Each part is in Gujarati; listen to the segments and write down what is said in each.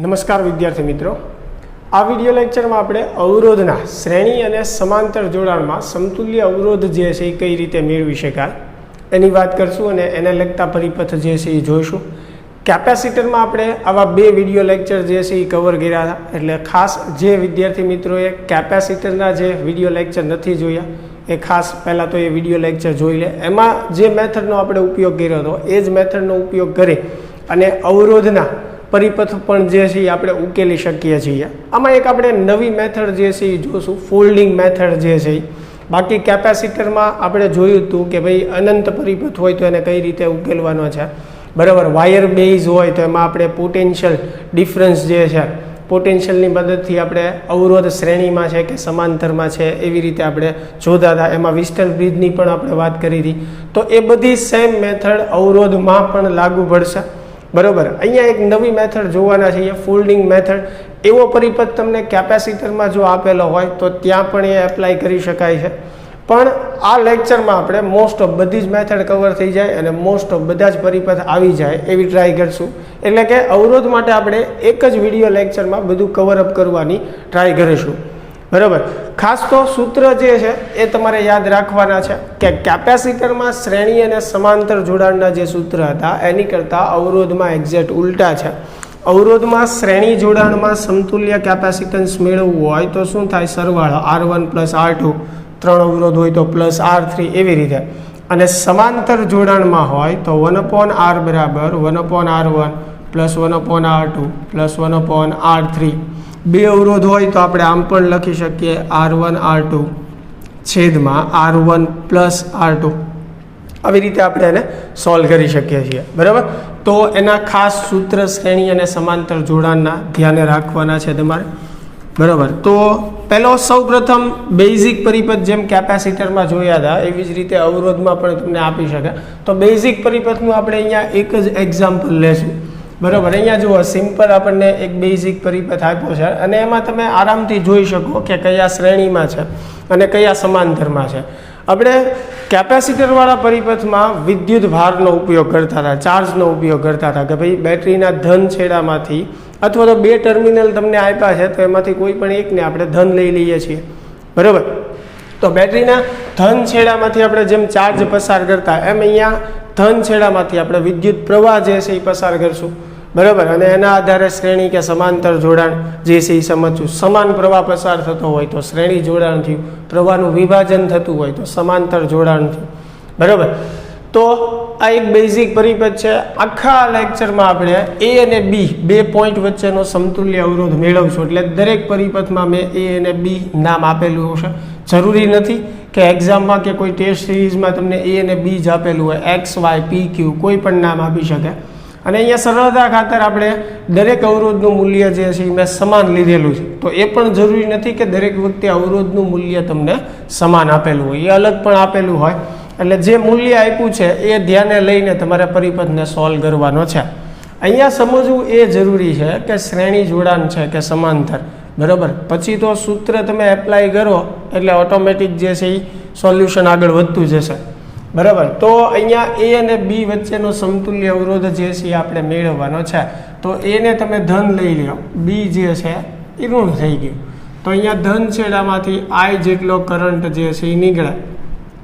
નમસ્કાર વિદ્યાર્થી મિત્રો, આ વિડિયો લેક્ચરમાં આપણે અવરોધના શ્રેણી અને સમાંતર જોડાણમાં સમતુલ્ય અવરોધ જે છે એ કઈ રીતે મેળવી શકાય એની વાત કરશું અને એને લગતા પરિપથ જે છે એ જોઈશું. કેપેસિટરમાં આપણે આવા બે વિડિયો લેક્ચર જે છે એ કવર કર્યા હતા, એટલે ખાસ જે વિદ્યાર્થી મિત્રોએ કેપેસિટરના જે વિડિયો લેક્ચર નથી જોયા એ ખાસ પહેલાં તો એ વિડિયો લેક્ચર જોઈ લે. એમાં જે મેથડનો આપણે ઉપયોગ કર્યો હતો એ જ મેથડનો ઉપયોગ કરી અને અવરોધના પરિપથ પણ જે છે એ આપણે ઉકેલી શકીએ છીએ. આમાં એક આપણે નવી મેથડ જે છે એ જોશું, ફોલ્ડિંગ મેથડ જે છે. બાકી કેપેસિટરમાં આપણે જોયું હતું કે ભાઈ અનંત પરિપથ હોય તો એને કઈ રીતે ઉકેલવાનો છે, બરાબર. વાયર બેઝ હોય તો એમાં આપણે પોટેન્શિયલ ડિફરન્સ જે છે, પોટેન્શિયલની મદદથી આપણે અવરોધ શ્રેણીમાં છે કે સમાંતરમાં છે એવી રીતે આપણે જોતા હતા. એમાં વિસ્ટન બ્રિજની પણ આપણે વાત કરી હતી. તો એ બધી સેમ મેથડ અવરોધમાં પણ લાગુ પડશે, બરોબર. અહીંયા એક નવી મેથડ જોવાના છે, ફોલ્ડિંગ મેથડ. એવો પરિપથ તમને કેપેસિટરમાં જો આપેલો હોય તો ત્યાં પણ એ એપ્લાય કરી શકાય છે. પણ આ લેક્ચરમાં આપણે મોસ્ટ ઓફ બધી જ મેથડ કવર થઈ જાય અને મોસ્ટ ઓફ બધા જ પરિપથ આવી જાય એવી ટ્રાય કરશું. એટલે કે અવરોધ માટે આપણે એક જ વિડીયો લેક્ચરમાં બધું કવર અપ કરવાની ટ્રાય કરીશું, બરાબર. ખાસ તો સૂત્ર જે છે એ તમારે યાદ રાખવાના છે કે કેપેસિટરમાં શ્રેણી અને સમાંતર જોડાણના જે સૂત્ર હતા એની કરતાં અવરોધમાં એક્ઝેક્ટ ઉલટા છે. અવરોધમાં શ્રેણી જોડાણમાં સમતુલ્ય કેપેસિટન્સ મેળવવું હોય તો શું થાય? સરવાળો R1 + R2, 3 અવરોધ હોય તો +R3 એવી રીતે. અને સમાંતર જોડાણમાં હોય તો 1/R બરાબર 1/R1 + 1/R2 + 1/R3. બે અવરોધ હોય તો આપણે આમ પણ લખી શકીએ R1 R2 છેદમાં R1 + R2. આવી રીતે આપણે એને સોલ્વ કરી શકીએ છીએ, બરાબર. તો એના ખાસ સૂત્ર શ્રેણી અને સમાંતર જોડાણના ધ્યાને રાખવાના છે તમારે, બરાબર. તો પહેલો સૌપ્રથમ બેઝિક પરિપથ જેમ કેપેસિટરમાં જોયા હતા એવી જ રીતે અવરોધમાં પણ તમને આપી શકે. તો બેઝિક પરિપથનું આપણે અહીંયા એક જ એક્ઝામ્પલ લેશું, બરાબર. અહીંયા જુઓ, સિમ્પલ આપણને એક બેઝિક પરિપથ આપ્યો છે અને એમાં તમે આરામથી જોઈ શકો કે કયા શ્રેણીમાં છે અને કયા સમાંતરમાં છે. આપણે કેપેસિટરવાળા પરિપથમાં વિદ્યુત ભારનો ઉપયોગ કરતા હતા, ચાર્જનો ઉપયોગ કરતા હતા કે ભાઈ બેટરીના ધન છેડામાંથી અથવા તો બે ટર્મિનલ તમને આપ્યા છે તો એમાંથી કોઈ પણ એકને આપણે ધન લઈ લઈએ છીએ, બરાબર. તો બેટરીના ધન છેડામાંથી આપણે જેમ ચાર્જ પસાર કરતા એમ અહીંયા ધન છેડામાંથી આપણે વિદ્યુત પ્રવાહ જે છે એ પસાર કરશું, બરાબર. અને એના આધારે શ્રેણી કે સમાંતર જોડાણ જે છે એ સમજવું. સમાન પ્રવાહ પસાર થતો હોય તો શ્રેણી જોડાણ થયું, પ્રવાહનું વિભાજન થતું હોય તો સમાંતર જોડાણ થયું, બરાબર. તો આ એક બેઝિક પરિપથ છે. આખા લેક્ચરમાં આપણે A અને B બે પોઈન્ટ વચ્ચેનો સમતુલ્ય અવરોધ મેળવશું. એટલે દરેક પરિપથમાં મેં A અને B નામ આપેલું હશે. જરૂરી નથી કે એક્ઝામમાં કે કોઈ ટેસ્ટ સિરીઝમાં તમને A અને B જ આપેલું હોય, X, Y, P, Q કોઈ પણ નામ આપી શકે. અને અહીંયા સરળતા ખાતર આપણે દરેક અવરોધનું મૂલ્ય જે છે મેં સમાન લીધેલું છે. તો એ પણ જરૂરી નથી કે દરેક વખતે અવરોધનું મૂલ્ય તમને સમાન આપેલું હોય, એ અલગ પણ આપેલું હોય. એટલે જે મૂલ્ય આપ્યું છે એ ધ્યાને લઈને તમારે પરિપથને સોલ્વ કરવાનો છે. અહીંયા સમજવું એ જરૂરી છે કે શ્રેણી જોડાણ છે કે સમાંતર, બરાબર. પછી તો સૂત્ર તમે એપ્લાય કરો એટલે ઓટોમેટિક જે છે એ સોલ્યુશન આગળ વધતું જશે, બરાબર. તો અહીંયા A અને B વચ્ચેનો સમતુલ્ય અવરોધ જે છે આપણે મેળવવાનો છે. તો એને તમે ધન લઈ લો, B જે છે એ ઋણ થઈ ગયું. તો અહીંયા ધન છેડામાંથી I જેટલો કરંટ જે છે એ નીકળે,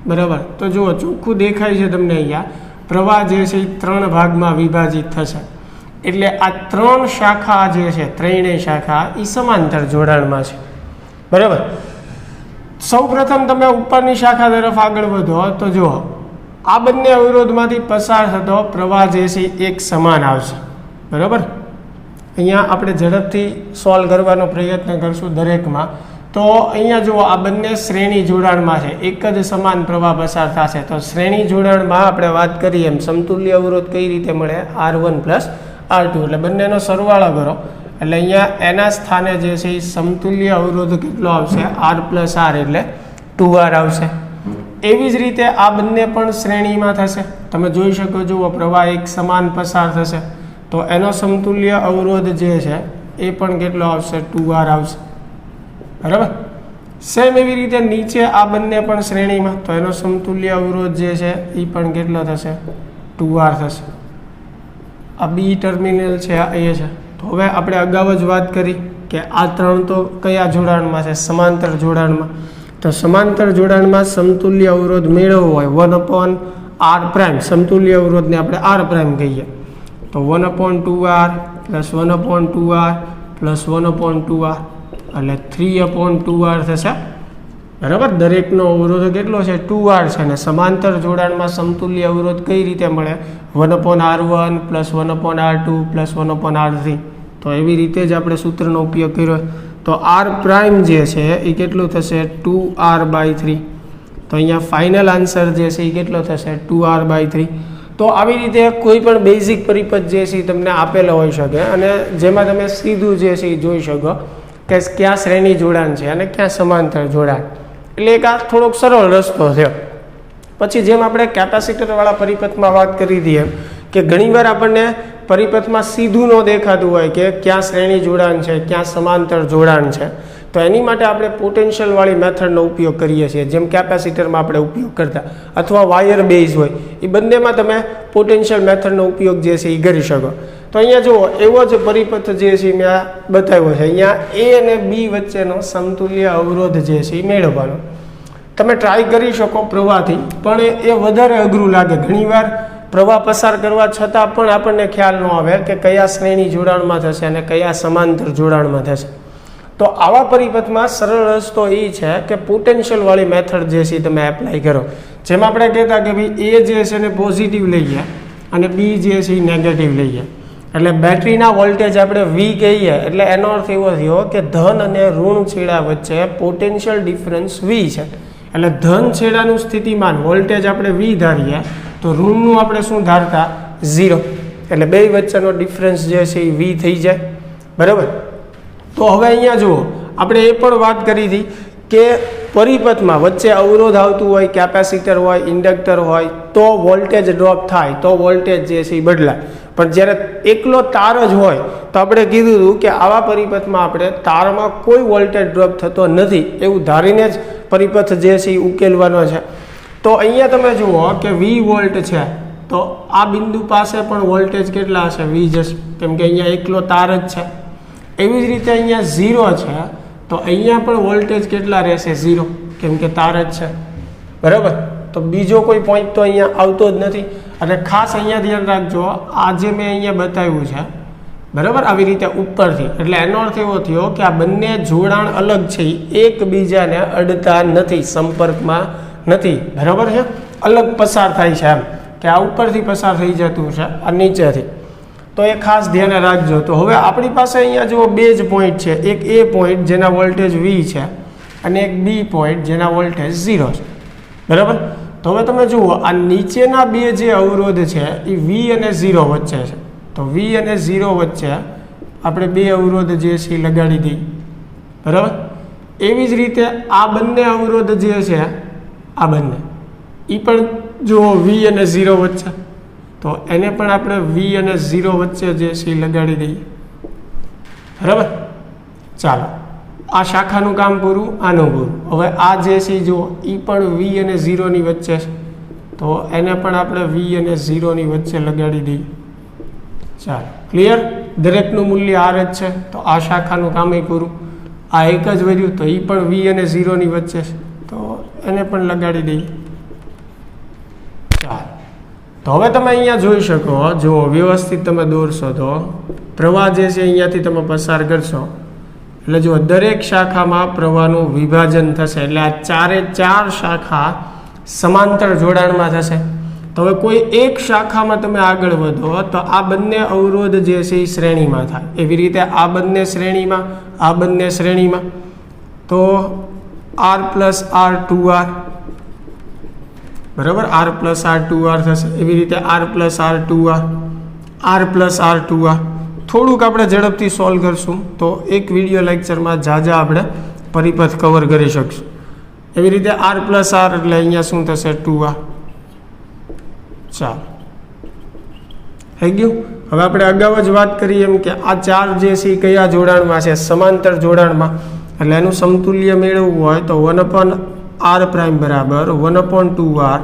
બરાબર. તો જુઓ, ચોખ્ખું દેખાય છે તમને અહીંયા પ્રવાહ જે છે એ 3 ભાગમાં વિભાજિત થશે. એટલે આ 3 શાખા જે છે, ત્રણેય શાખા એ સમાંતર જોડાણમાં છે, બરાબર. સૌ પ્રથમ તમે ઉપરની શાખા તરફ આગળ વધો તો જુઓ, આ બંને અવરોધમાંથી પસાર થતો પ્રવાહ જે છે એક સમાન આવશે, બરાબર. અહીંયા આપણે ઝડપથી સોલ્વ કરવાનો પ્રયત્ન કરશું દરેકમાં. તો અહીંયા જુઓ, આ બંને શ્રેણી જોડાણમાં છે, એક જ સમાન પ્રવાહ પસાર થશે. તો શ્રેણી જોડાણમાં આપણે વાત કરીએ એમ સમતુલ્ય અવરોધ કઈ રીતે મળે? R1 + R2. એટલે બંનેનો સરવાળો કરો એટલે અહીંયા એના સ્થાને જે છે એ સમતુલ્ય અવરોધ કેટલો આવશે? R + R એટલે 2R આવશે. એવી જ રીતે આ બંને પણ શ્રેણીમાં થશે. તમે જોઈ શકો જુઓ, પ્રવાહ એક સમાન પસાર થશે તો એનો સમતુલ્ય અવરોધ જે છે એ પણ કેટલો આવશે? 2R આવશે, બરાબર. સેમ એવી રીતે નીચે આ બંને પણ શ્રેણીમાં, તો એનો સમતુલ્ય અવરોધ જે છે એ પણ કેટલો થશે? 2R થશે. આ B ટર્મિનલ છે, આ A છે, તો હવે આપણે અગાઉ જ વાત કરી કે આ ત્રણ તો કયા જોડાણમાં છે? સમાંતર જોડાણમાં. તો સમાંતર જોડાણમાં સમતુલ્ય અવરોધ મેળવવો હોય 1/r', સમતુલ્ય અવરોધને આપણે r' કહીએ, તો 1/2r + 1/2r + 1/2r એટલે 3/2r થશે. બરાબર, દરેકનો અવરોધ કેટલો છે? 2r છે. અને સમાંતર જોડાણમાં સમતુલ્ય અવરોધ કઈ રીતે મળે? 1/r1 + 1/r2 + 1/r3. તો એવી રીતે જ આપણે સૂત્રનો ઉપયોગ કર્યો. તો r' જે છે એ કેટલું થશે? 2r/3. તો અહીંયા ફાઇનલ આન્સર જે છે એ કેટલો થશે? 2r/3. તો આવી રીતે કોઈ પણ બેઝિક પરિપથ જે છે એ તમને આપેલો હોઈ શકે અને જેમાં તમે સીધું જે છે એ જોઈ શકો કે ક્યાં શ્રેણી જોડાણ છે અને ક્યાં સમાંતર જોડાણ. એટલે એક આ થોડોક સરળ રસ્તો છે. પછી જેમ આપણે કેપેસિટરવાળા પરિપથમાં વાત કરી હતી કે ઘણીવાર આપણને પરિપથમાં સીધું ન દેખાતું હોય કે ક્યાં શ્રેણી જોડાણ છે, ક્યાં સમાંતર જોડાણ છે. તો એની માટે આપણે પોટેન્શિયલવાળી મેથડનો ઉપયોગ કરીએ છીએ, જેમ કેપેસિટરમાં આપણે ઉપયોગ કરતા, અથવા વાયર બેઝ હોય એ બંનેમાં તમે પોટેન્શિયલ મેથડનો ઉપયોગ જે છે એ કરી શકો. તો અહીંયા જુઓ, એવો જ પરિપથ જે છે મેં બતાવ્યો છે. અહીંયા એ અને બી વચ્ચેનો સમતુલ્ય અવરોધ જે છે એ મેળવવાનો. તમે ટ્રાય કરી શકો પ્રવાહથી, પણ એ વધારે અઘરું લાગે. ઘણીવાર પ્રવાહ પસાર કરવા છતાં પણ આપણને ખ્યાલ ન આવે કે કયા શ્રેણી જોડાણમાં થશે અને કયા સમાંતર જોડાણમાં થશે. તો આવા પરિપથમાં સરળ રસ્તો એ છે કે પોટેન્શિયલવાળી મેથડ જે છે તમે એપ્લાય કરો. જેમ આપણે કહેતા કે ભાઈ એ જે છે ને પોઝિટિવ લઈએ અને બી જે છે એ નેગેટિવ લઈએ. એટલે બેટરીના વોલ્ટેજ આપણે વી કહીએ એટલે એનો અર્થ એવો થયો કે ધન અને ઋણ છેડા વચ્ચે પોટેન્શિયલ ડિફરન્સ વી છે. એટલે ધન છેડાનું સ્થિતિમાન વોલ્ટેજ આપણે વી ધારીએ તો ઋણનું આપણે શું ધારતા? 0. એટલે બે વચ્ચેનો ડિફરન્સ જે છે એ વી થઈ જાય. બરાબર. તો હવે અહીંયા જુઓ, આપણે એ પણ વાત કરી હતી કે પરિપથમાં વચ્ચે અવરોધ આવતું હોય, કેપેસિટર હોય, ઇન્ડક્ટર હોય, તો વોલ્ટેજ ડ્રોપ થાય, તો વોલ્ટેજ જે છે એ બદલાય. પણ જ્યારે એકલો તાર જ હોય તો આપણે કીધું હતું કે આવા પરિપથમાં આપણે તારમાં કોઈ વોલ્ટેજ ડ્રોપ થતો નથી એવું ધારીને જ પરિપથ જે છે એ ઉકેલવાનો છે. તો અહીંયા તમે જુઓ કે 20 વોલ્ટ છે, તો આ બિંદુ પાસે પણ વોલ્ટેજ કેટલા હશે? 20 જશે, કેમ કે અહીંયા એકલો તાર જ છે. એવી જ રીતે અહીંયા 0 છે, તો અહીંયા પણ વોલ્ટેજ કેટલા રહેશે? 0, કેમ કે તાર જ છે. બરાબર. તો બીજો કોઈ પોઈન્ટ તો અહીંયા આવતો જ નથી. અને ખાસ અહીંયા ધ્યાન રાખજો, આ જે મેં અહીંયા બતાવ્યું છે, બરાબર, આવી રીતે ઉપરથી, એટલે એનો અર્થ એવો થયો કે આ બંને જોડાણ અલગ છે, એકબીજાને અડતા નથી, સંપર્કમાં નથી. બરાબર છે, અલગ પસાર થાય છે. એમ કે આ ઉપરથી પસાર થઈ જતું છે આ નીચેથી. તો એ ખાસ ધ્યાને રાખજો. તો હવે આપણી પાસે અહીંયા જુઓ બે જ પોઈન્ટ છે. એક એ પોઈન્ટ જેના વોલ્ટેજ વી છે અને એક બી પોઈન્ટ જેના વોલ્ટેજ 0 છે. બરાબર. તો હવે તમે જુઓ, આ નીચેના બે જે અવરોધ છે એ વી અને 0 વચ્ચે છે. તો વી અને 0 વચ્ચે આપણે બે અવરોધ જે છે એ લગાડી દઈએ. બરાબર. એવી જ રીતે આ બંને અવરોધ જે છે, આ બંને એ પણ જુઓ વી અને 0 વચ્ચે, તો એને પણ આપણે વી અને 0 વચ્ચે જે છે એ લગાડી દઈએ. બરાબર. ચાલો, આ શાખાનું કામ પૂરું, આનું પૂરું. હવે આ જે છે જુઓ, એ પણ વી અને 0ની વચ્ચે છે, તો એને પણ આપણે વી અને 0ની વચ્ચે લગાડી દઈએ. ચાલો, ક્લિયર? દરેકનું મૂલ્ય આર જ છે, તો આ શાખાનું કામ પૂરું. આ એક જ વધ્યું, તો એ પણ વી અને 0ની વચ્ચે છે, તો એને પણ લગાડી દઈએ. ચાલો, તો હવે તમે અહીંયા જોઈ શકો, જો વ્યવસ્થિત તમે દોરશો તો પ્રવાહ જે છે અહીંયાથી તમે પસાર કરશો એટલે જો દરેક શાખામાં પ્રવાહનું વિભાજન થશે. એટલે આ ચારે ચાર શાખા સમાંતર જોડાણમાં થશે. તો હવે કોઈ એક શાખામાં તમે આગળ વધો તો આ બંને અવરોધ જે છે એ શ્રેણીમાં થાય. એવી રીતે આ બંને શ્રેણીમાં, આ બંને શ્રેણીમાં, તો r + r2r, બરાબર, r + r2r થશે. એવી રીતે r + r2r, r + r2r. થોડુંક આપણે ઝડપથી સોલ્વ કરશું તો એક વિડીયો લેક્ચરમાં જાજા આપણે પરિપથ કવર કરી શકશું. એવી રીતે r + r એટલે અહીંયા શું થશે? 2r. ચાલો, થઈ ગયું. હવે આપણે અગાઉ જ વાત કરી એમ કે આ ચાર જે છે એ કયા જોડાણમાં છે? સમાંતર જોડાણમાં. એટલે એનું સમતુલ્ય મેળવવું હોય તો 1/r' બરાબર 1/2r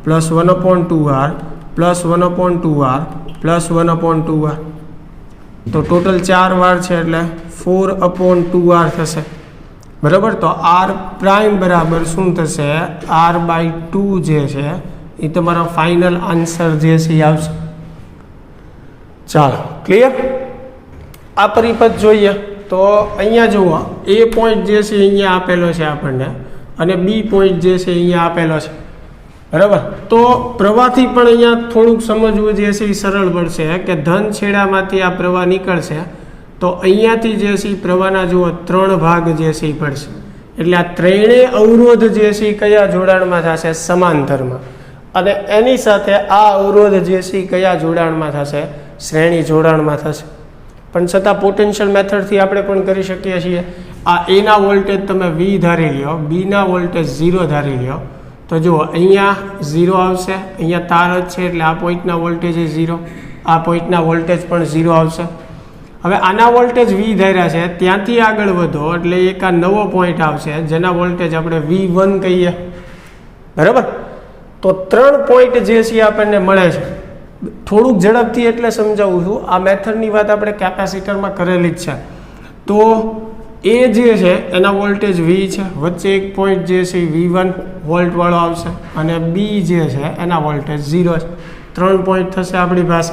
+ 1/2r + 1/2r + 1/2r. તો ટોટલ 4 વાર છે એટલે 4/2r થશે, બરાબર. તો r પ્રાઇમ બરાબર શું થશે, r/2 જે છે એ તમારો ફાઇનલ આન્સર જે છે એ આવશે. ચાલો ક્લિયર. આ પરિપથ જોઈએ તો અહીંયા જુઓ, એ પોઈન્ટ જે છે અહીંયા આપેલો છે આપણને અને બી પોઈન્ટ જે છે અહીંયા આપેલો છે, બરાબર. તો પ્રવાહથી પણ અહીંયા થોડુંક સમજવું જે છે એ સરળ પડશે કે ધન છેડામાંથી આ પ્રવાહ નીકળશે તો અહીંયાથી જે છે પ્રવાહના જુઓ 3 ભાગ જે છે એ પડશે. એટલે આ ત્રણેય અવરોધ જે છે એ કયા જોડાણમાં થશે, સમાંતરમાં. અને એની સાથે આ અવરોધ જે છે એ કયા જોડાણમાં થશે, શ્રેણી જોડાણમાં થશે. પણ છતાં પોટેન્શિયલ મેથડથી આપણે પણ કરી શકીએ છીએ. આ એના વોલ્ટેજ તમે વી ધારી લ્યો, બીના વોલ્ટેજ 0 ધારી લ્યો, તો જુઓ અહીંયા 0 આવશે, અહીંયા તાર જ છે એટલે આ પોઈન્ટના વોલ્ટેજ એ 0, આ પોઈન્ટના વોલ્ટેજ પણ 0 આવશે. હવે આના વોલ્ટેજ વી ધાર્યા છે, ત્યાંથી આગળ વધો એટલે એક આ નવો પોઈન્ટ આવશે જેના વોલ્ટેજ આપણે V1 કહીએ, બરાબર. તો 3 પોઈન્ટ જે છે આપણને મળે છે. થોડુંક ઝડપથી એટલે સમજાવું છું, આ મેથડની વાત આપણે કેપેસિટરમાં કરેલી જ છે. તો એ જે છે એના વોલ્ટેજ V છે, વચ્ચે એક પોઈન્ટ જે છે V1 વોલ્ટ વાળો આવશે અને બી જે છે એના વોલ્ટેજ 0 છે. 3 પોઈન્ટ થશે આપણી પાસે.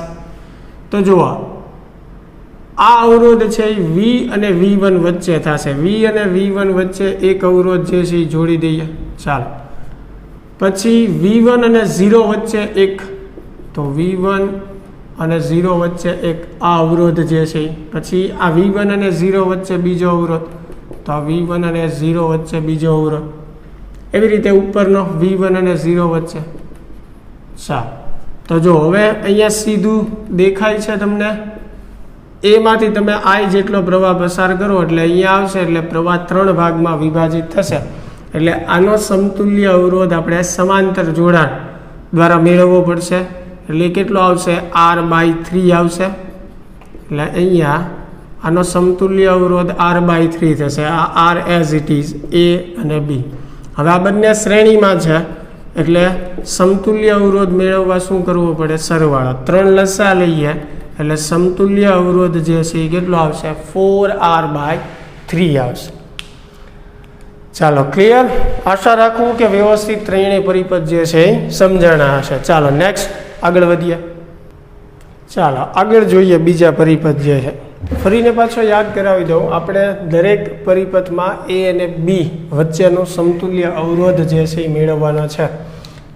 તો જુઓ આ અવરોધ છે એ V અને V1 વચ્ચે થશે. V અને V1 વચ્ચે એક અવરોધ જે છે એ જોડી દઈએ. ચાલો પછી V1 અને 0 વચ્ચે એક, તો V1 અને 0 વચ્ચે એક આ અવરોધ જે છે. પછી આ V1 અને 0 વચ્ચે બીજો અવરોધ, તો આ V1 અને 0 વચ્ચે બીજો અવરોધ. એવી રીતે ઉપરનો V1 અને 0 વચ્ચે. ચાલો તો જો હવે અહીંયા સીધું દેખાય છે તમને, એમાંથી તમે I જેટલો પ્રવાહ પસાર કરો એટલે અહીંયા આવશે એટલે પ્રવાહ 3 ભાગમાં વિભાજિત થશે. એટલે આનો સમતુલ્ય અવરોધ આપણે સમાંતર જોડાણ દ્વારા મેળવવો પડશે. એટલે કેટલો આવશે, R/3 આવશે. એટલે અહીંયા આનો સમતુલ્ય અવરોધ R/3 થશે. આ R as it is, A અને B. હવે આ બંને શ્રેણીમાં છે એટલે સમતુલ્ય અવરોધ મેળવવા શું કરવું પડે, સરવાળો. 3 લસા લઈએ એટલે સમતુલ્ય અવરોધ જે છે એ કેટલો આવશે, 4R/3 આવશે. ચાલો ક્લિયર. આશા રાખું કે વ્યવસ્થિત ત્રણેય પરિપથ જે છે એ સમજાણા હશે. ચાલો નેક્સ્ટ આગળ વધીએ. ચાલો આગળ જોઈએ બીજા પરિપથ જે છે. ફરીને પાછો યાદ કરાવી દઉં, આપણે દરેક પરિપથમાં A અને B વચ્ચેનો સમતુલ્ય અવરોધ જે છે એ મેળવવાનો છે.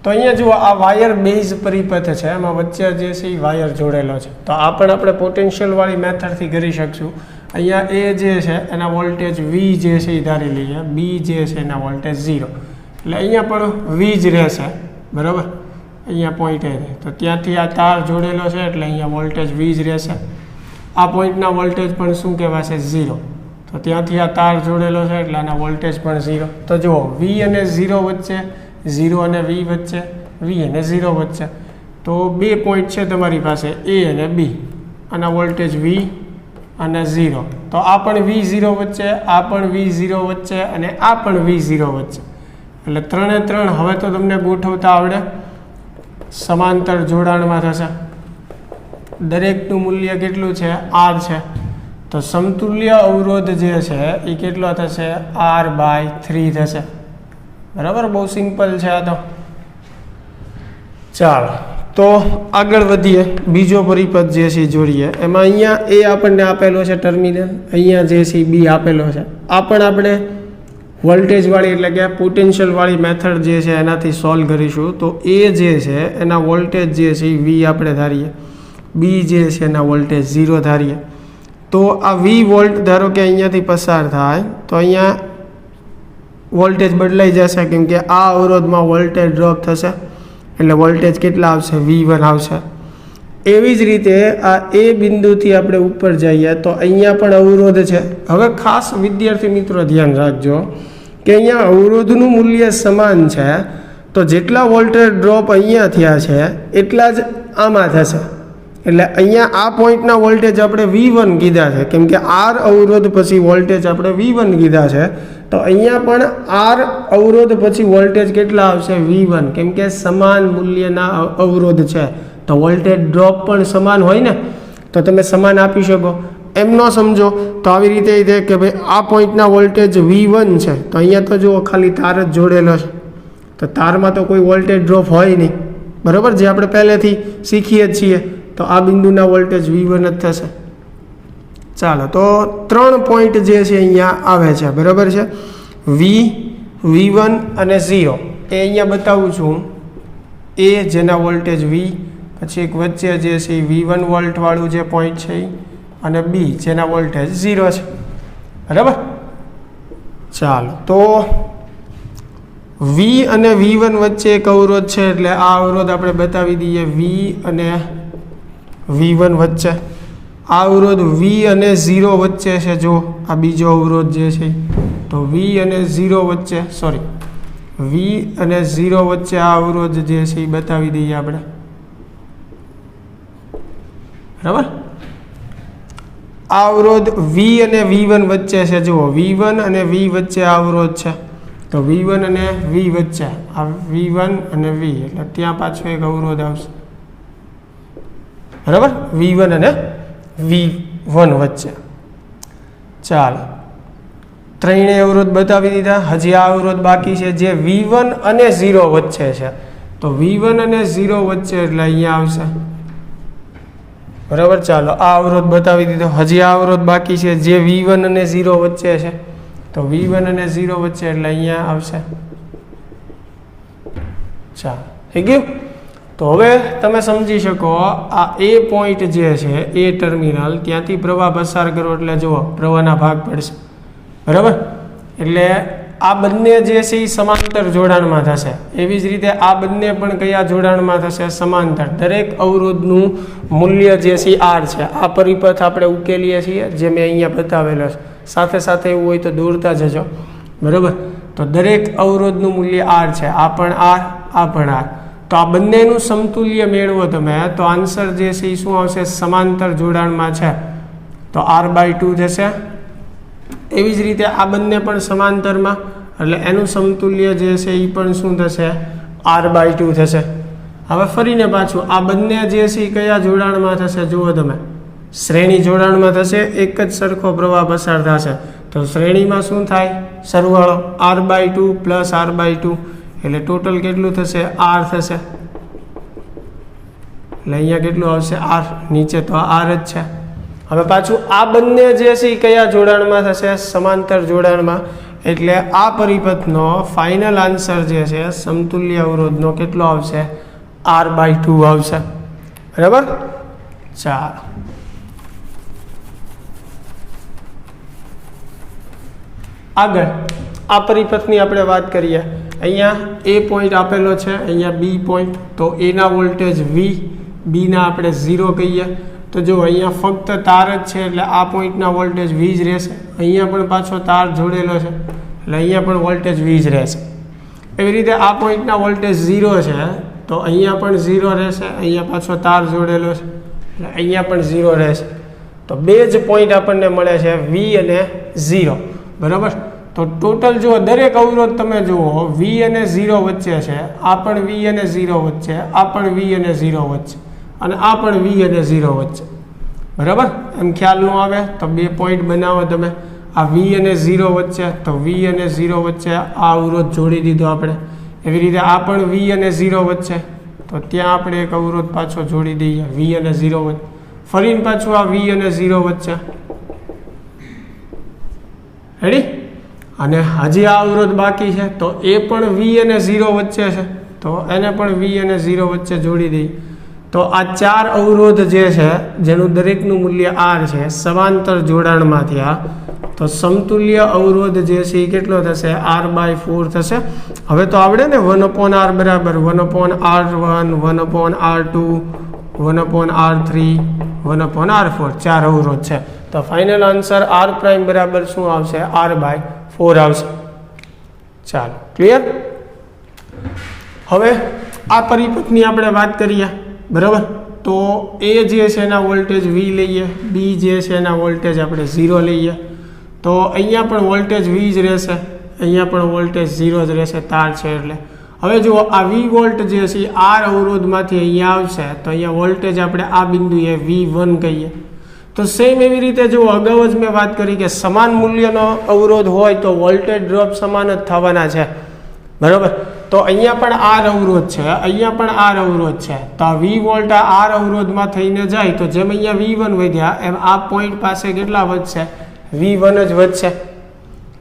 તો અહીંયા જુઓ આ વાયર બેઝ પરિપથ છે, એમાં વચ્ચે જે છે એ વાયર જોડેલો છે. તો આ પણ આપણે પોટેન્શિયલવાળી મેથડથી કરી શકશું. અહીંયા A જે છે એના વોલ્ટેજ V જે છે એ ધારી લઈએ, B જે છે એના વોલ્ટેજ 0. એટલે અહીંયા પણ V જ રહેશે, બરાબર. અહીંયા પોઈન્ટ એ તો ત્યાંથી આ તાર જોડેલો છે એટલે અહીંયા વોલ્ટેજ V જ રહેશે. આ પોઈન્ટના વોલ્ટેજ પણ શું કહેવાશે, 0. તો ત્યાંથી આ તાર જોડેલો છે એટલે આના વોલ્ટેજ પણ 0. તો જુઓ V અને 0 વચ્ચે, 0 અને V વચ્ચે, V અને 0 વચ્ચે. તો 2 પોઈન્ટ છે તમારી પાસે A અને B. આના વોલ્ટેજ V અને 0. તો આ પણ V0 વચ્ચે, આ પણ V0 વચ્ચે અને આ પણ V0 વચ્ચે. એટલે 3 એ 3 હવે તો તમને ગોઠવતા આવડે, સમાંતર જોડાણમાં થશે. દરેકનું મૂલ્ય કેટલું છે, R છે. તો સમતુલ્ય અવરોધ જે છે એ કેટલો થશે, R/3 થશે, બરાબર. બહુ સિમ્પલ છે આ તો. ચાલો તો આગળ વધીએ. બીજો પરિપથ જે છે જોડીએ. એમાં અહીંયા A આપણને આપેલો છે ટર્મિનલ, અહીંયા જે છે B આપેલો છે. આ પણ આપણે વોલ્ટેજવાળી એટલે કે પોટેન્શિયલવાળી મેથડ જે છે એનાથી સોલ્વ કરીશું. તો A જે છે એના વોલ્ટેજ જે છે V આપણે ધારીએ, B જે છે એના વોલ્ટેજ 0 ધારીએ. તો આ V વોલ્ટ ધારો કે અહીંયાથી પસાર થાય તો અહીંયા વોલ્ટેજ બદલાઈ જશે, કેમ કે આ અવરોધમાં વોલ્ટેજ ડ્રોપ થશે એટલે વોલ્ટેજ કેટલા આવશે, V1 આવશે. એવી જ રીતે આ A બિંદુથી આપણે ઉપર જઈએ તો અહીંયા પણ અવરોધ છે. હવે ખાસ વિદ્યાર્થી મિત્રો ધ્યાન રાખજો કે અહીંયા અવરોધનું મૂલ્ય સમાન છે, તો જેટલા વોલ્ટેજ ડ્રોપ અહીંયા થયા છે એટલા જ આમાં થશે. એટલે અહીંયા આ પોઈન્ટના વોલ્ટેજ આપણે V1 કીધા છે, કેમ કે R અવરોધ પછી વોલ્ટેજ આપણે V1 કીધા છે. તો અહીંયા પણ R અવરોધ પછી વોલ્ટેજ કેટલા આવશે, V1, કેમ કે સમાન મૂલ્યના અવરોધ છે તો વોલ્ટેજ ડ્રોપ પણ સમાન હોય ને. તો તમે સમાન આપી શકો. એમ ન સમજો તો આવી રીતે છે કે ભાઈ આ પોઈન્ટના વોલ્ટેજ V1 છે, તો અહીંયા તો જુઓ ખાલી તાર જ જોડેલો છે, તો તારમાં તો કોઈ વોલ્ટેજ ડ્રોપ હોય નહીં, બરાબર, જે આપણે પહેલેથી શીખીએ જ છીએ. તો આ બિંદુના વોલ્ટેજ V1 જ થશે. ચાલો, તો 3 પોઈન્ટ જે છે અહીંયા આવે છે, બરાબર છે, V1 અને 0 એ અહીંયા બતાવું છું. એ જેના વોલ્ટેજ V, પછી એક વચ્ચે જે છે V1 વોલ્ટવાળું જે પોઈન્ટ છે અને B જેના વોલ્ટેજ 0 છે, બરાબર. ચાલો, તો V અને V1 વચ્ચે એક અવરોધ છે, એટલે આ અવરોધ આપણે બતાવી દઈએ V અને V1 વચ્ચે. આ અવરોધ V અને 0 વચ્ચે છે. જો આ બીજો અવરોધ જે છે તો V અને 0 વચ્ચે, સોરી, V અને 0 વચ્ચે આ અવરોધ જે છે એ બતાવી દઈએ આપણે, બરાબર. આ અવરોધ V અને V1 વચ્ચે છે. જુઓ, V1 અને V વચ્ચે આ અવરોધ છે, તો V1 અને V વચ્ચે આ V1 અને V, એટલે ત્યાં પાછો એક અવરોધ આવશે, બરાબર, V1 અને V1 વચ્ચે. ચાલો, ત્રણેય અવરોધ બતાવી દીધા. હજી આ અવરોધ બાકી છે જે V1 અને 0 વચ્ચે છે, તો V1 અને 0 વચ્ચે એટલે અહીંયા આવશે, બરાબર. ચાલો, આ અવરોધ બતાવી દીધો. હજી આ અવરોધ બાકી છે જે V1 અને 0 વચ્ચે છે, તો V1 અને 0 વચ્ચે એટલે અહીંયા આવશે. ચાલો, થઈ ગયું. તો હવે તમે સમજી શકો, આ એ પોઈન્ટ જે છે, એ ટર્મિનલ, ત્યાંથી પ્રવાહ પસાર કરો એટલે જુઓ પ્રવાહના ભાગ પડશે, બરાબર. એટલે આ બંને જે છે એ સમાંતર જોડાણમાં થશે. એવી જ રીતે આ બંને પણ કયા જોડાણમાં થશે? સમાંતર. દરેક અવરોધનું મૂલ્ય જે છે R છે. આ પરિપથ આપણે ઉકેલીએ છીએ, જે મેં અહીંયા બતાવેલો છે. સાથે સાથે એવું હોય તો દોરતા જજો, બરાબર. તો દરેક અવરોધનું મૂલ્ય R છે. આ પણ R, આ પણ R. તો આ બંનેનું સમતુલ્ય મેળવો તમે, તો આન્સર જે છે એ શું આવશે? સમાંતર જોડાણમાં છે, તો R/2 થશે. એવી જ રીતે આ બંને પણ સમાંતરમાં, એટલે એનું સમતુલ્ય જે છે એ પણ શું થશે? R/2 થશે. હવે ફરીને પાછું આ બંને જે છે એ કયા જોડાણમાં થશે? જુઓ તમે, શ્રેણી જોડાણમાં થશે. એક જ સરખો પ્રવાહ પસાર થશે, તો શ્રેણીમાં શું થાય? સરવાળો R/2 પ્લસ R/2, એટલે ટોટલ કેટલું થશે? R થશે. એટલે અહીંયા કેટલું આવશે? R. નીચે તો R જ છે. હવે પાછું આ બંને જે છે એ કયા જોડાણમાં થશે? સમાંતર જોડાણમાં. એટલે આ પરિપથનો ફાઇનલ આન્સર જે છે સમતુલ્ય અવરોધનો કેટલો આવશે? R/2 આવશે, બરાબર. ચાલો, આગળ આ પરિપથની આપણે વાત કરીએ. અહીંયા એ પોઈન્ટ આપેલો છે, અહીંયા બી પોઈન્ટ, તો એના વોલ્ટેજ V, બીના આપણે 0 કહીએ. તો જો અહીંયા ફક્ત તાર જ છે, એટલે આ પોઈન્ટના વોલ્ટેજ V જ રહેશે. અહીંયા પણ પાછો તાર જોડેલો છે, એટલે અહીંયા પણ વોલ્ટેજ V જ રહેશે. એવી રીતે આ પોઈન્ટના વોલ્ટેજ 0 છે, તો અહીંયા પણ 0 રહેશે. અહીંયા પાછો તાર જોડેલો છે, એટલે અહીંયા પણ 0 રહેશે. તો બે જ પોઈન્ટ આપણને મળે છે, V અને 0, બરાબર. તો ટોટલ જુઓ, દરેક અવરોધ તમે જુઓ V અને 0 વચ્ચે છે. આ પણ V અને 0 વચ્ચે, આ પણ V અને 0 વચ્ચે, અને આ પણ V અને 0 વચ્ચે, બરાબર. એમ ખ્યાલ ન આવે તો બે પોઈન્ટ બનાવો તમે. આ V અને 0 વચ્ચે, તો V અને 0 વચ્ચે આ અવરોધ જોડી દીધો આપણે. એવી રીતે આ પણ V અને 0 વચ્ચે, તો ત્યાં આપણે એક અવરોધ પાછો જોડી દઈએ V અને 0 વચ્ચે. ફરીને પાછું આ V અને 0 વચ્ચે, રેડી. અને હજી આ અવરોધ બાકી છે, તો એ પણ V અને 0 વચ્ચે છે, તો એને પણ V અને 0 વચ્ચે જોડી દઈએ. તો આ 4 અવરોધ જે છે, જેનું દરેકનું મૂલ્ય R છે, સમાંતર જોડાણમાં થયા, તો સમતુલ્ય અવરોધ જે છે એ કેટલો થશે? R/4 થશે. હવે તો આવડે ને, 1/R બરાબર 1/R1, 1/R2, 1/R3, 1/R4, 4 અવરોધ છે. તો ફાઇનલ આન્સર R પ્રાઇમ બરાબર શું આવશે? R/4 આવશે. ચાલો, ક્લિયર. હવે આ પરિપથની આપણે વાત કરીએ, બરાબર. તો એ જે છે એના વોલ્ટેજ V લઈએ, બી જે છે એના વોલ્ટેજ આપણે 0 લઈએ. તો અહીંયા પણ વોલ્ટેજ V જ રહેશે, અહીંયા પણ વોલ્ટેજ 0 જ રહેશે, તાર છે એટલે. હવે જુઓ આ વી વોલ્ટ જે છે આર અવરોધમાંથી અહીંયા આવશે તો અહીંયા વોલ્ટેજ આપણે આ બિંદુએ V1 કહીએ. તો સેમ એવી રીતે જુઓ અગાઉ જ મેં વાત કરી કે સમાન મૂલ્યનો અવરોધ હોય તો વોલ્ટેજ ડ્રોપ સમાન જ થવાના છે, બરાબર. તો અહીંયા પણ આર અવરોધ છે, અહીંયા પણ આર અવરોધ છે. તો આ વી વોલ્ટ આ આર અવરોધમાં થઈને જાય તો જેમ અહીંયા V1 વધ્યા એમ આ પોઈન્ટ પાસે કેટલા વધશે? V1 જ વધશે.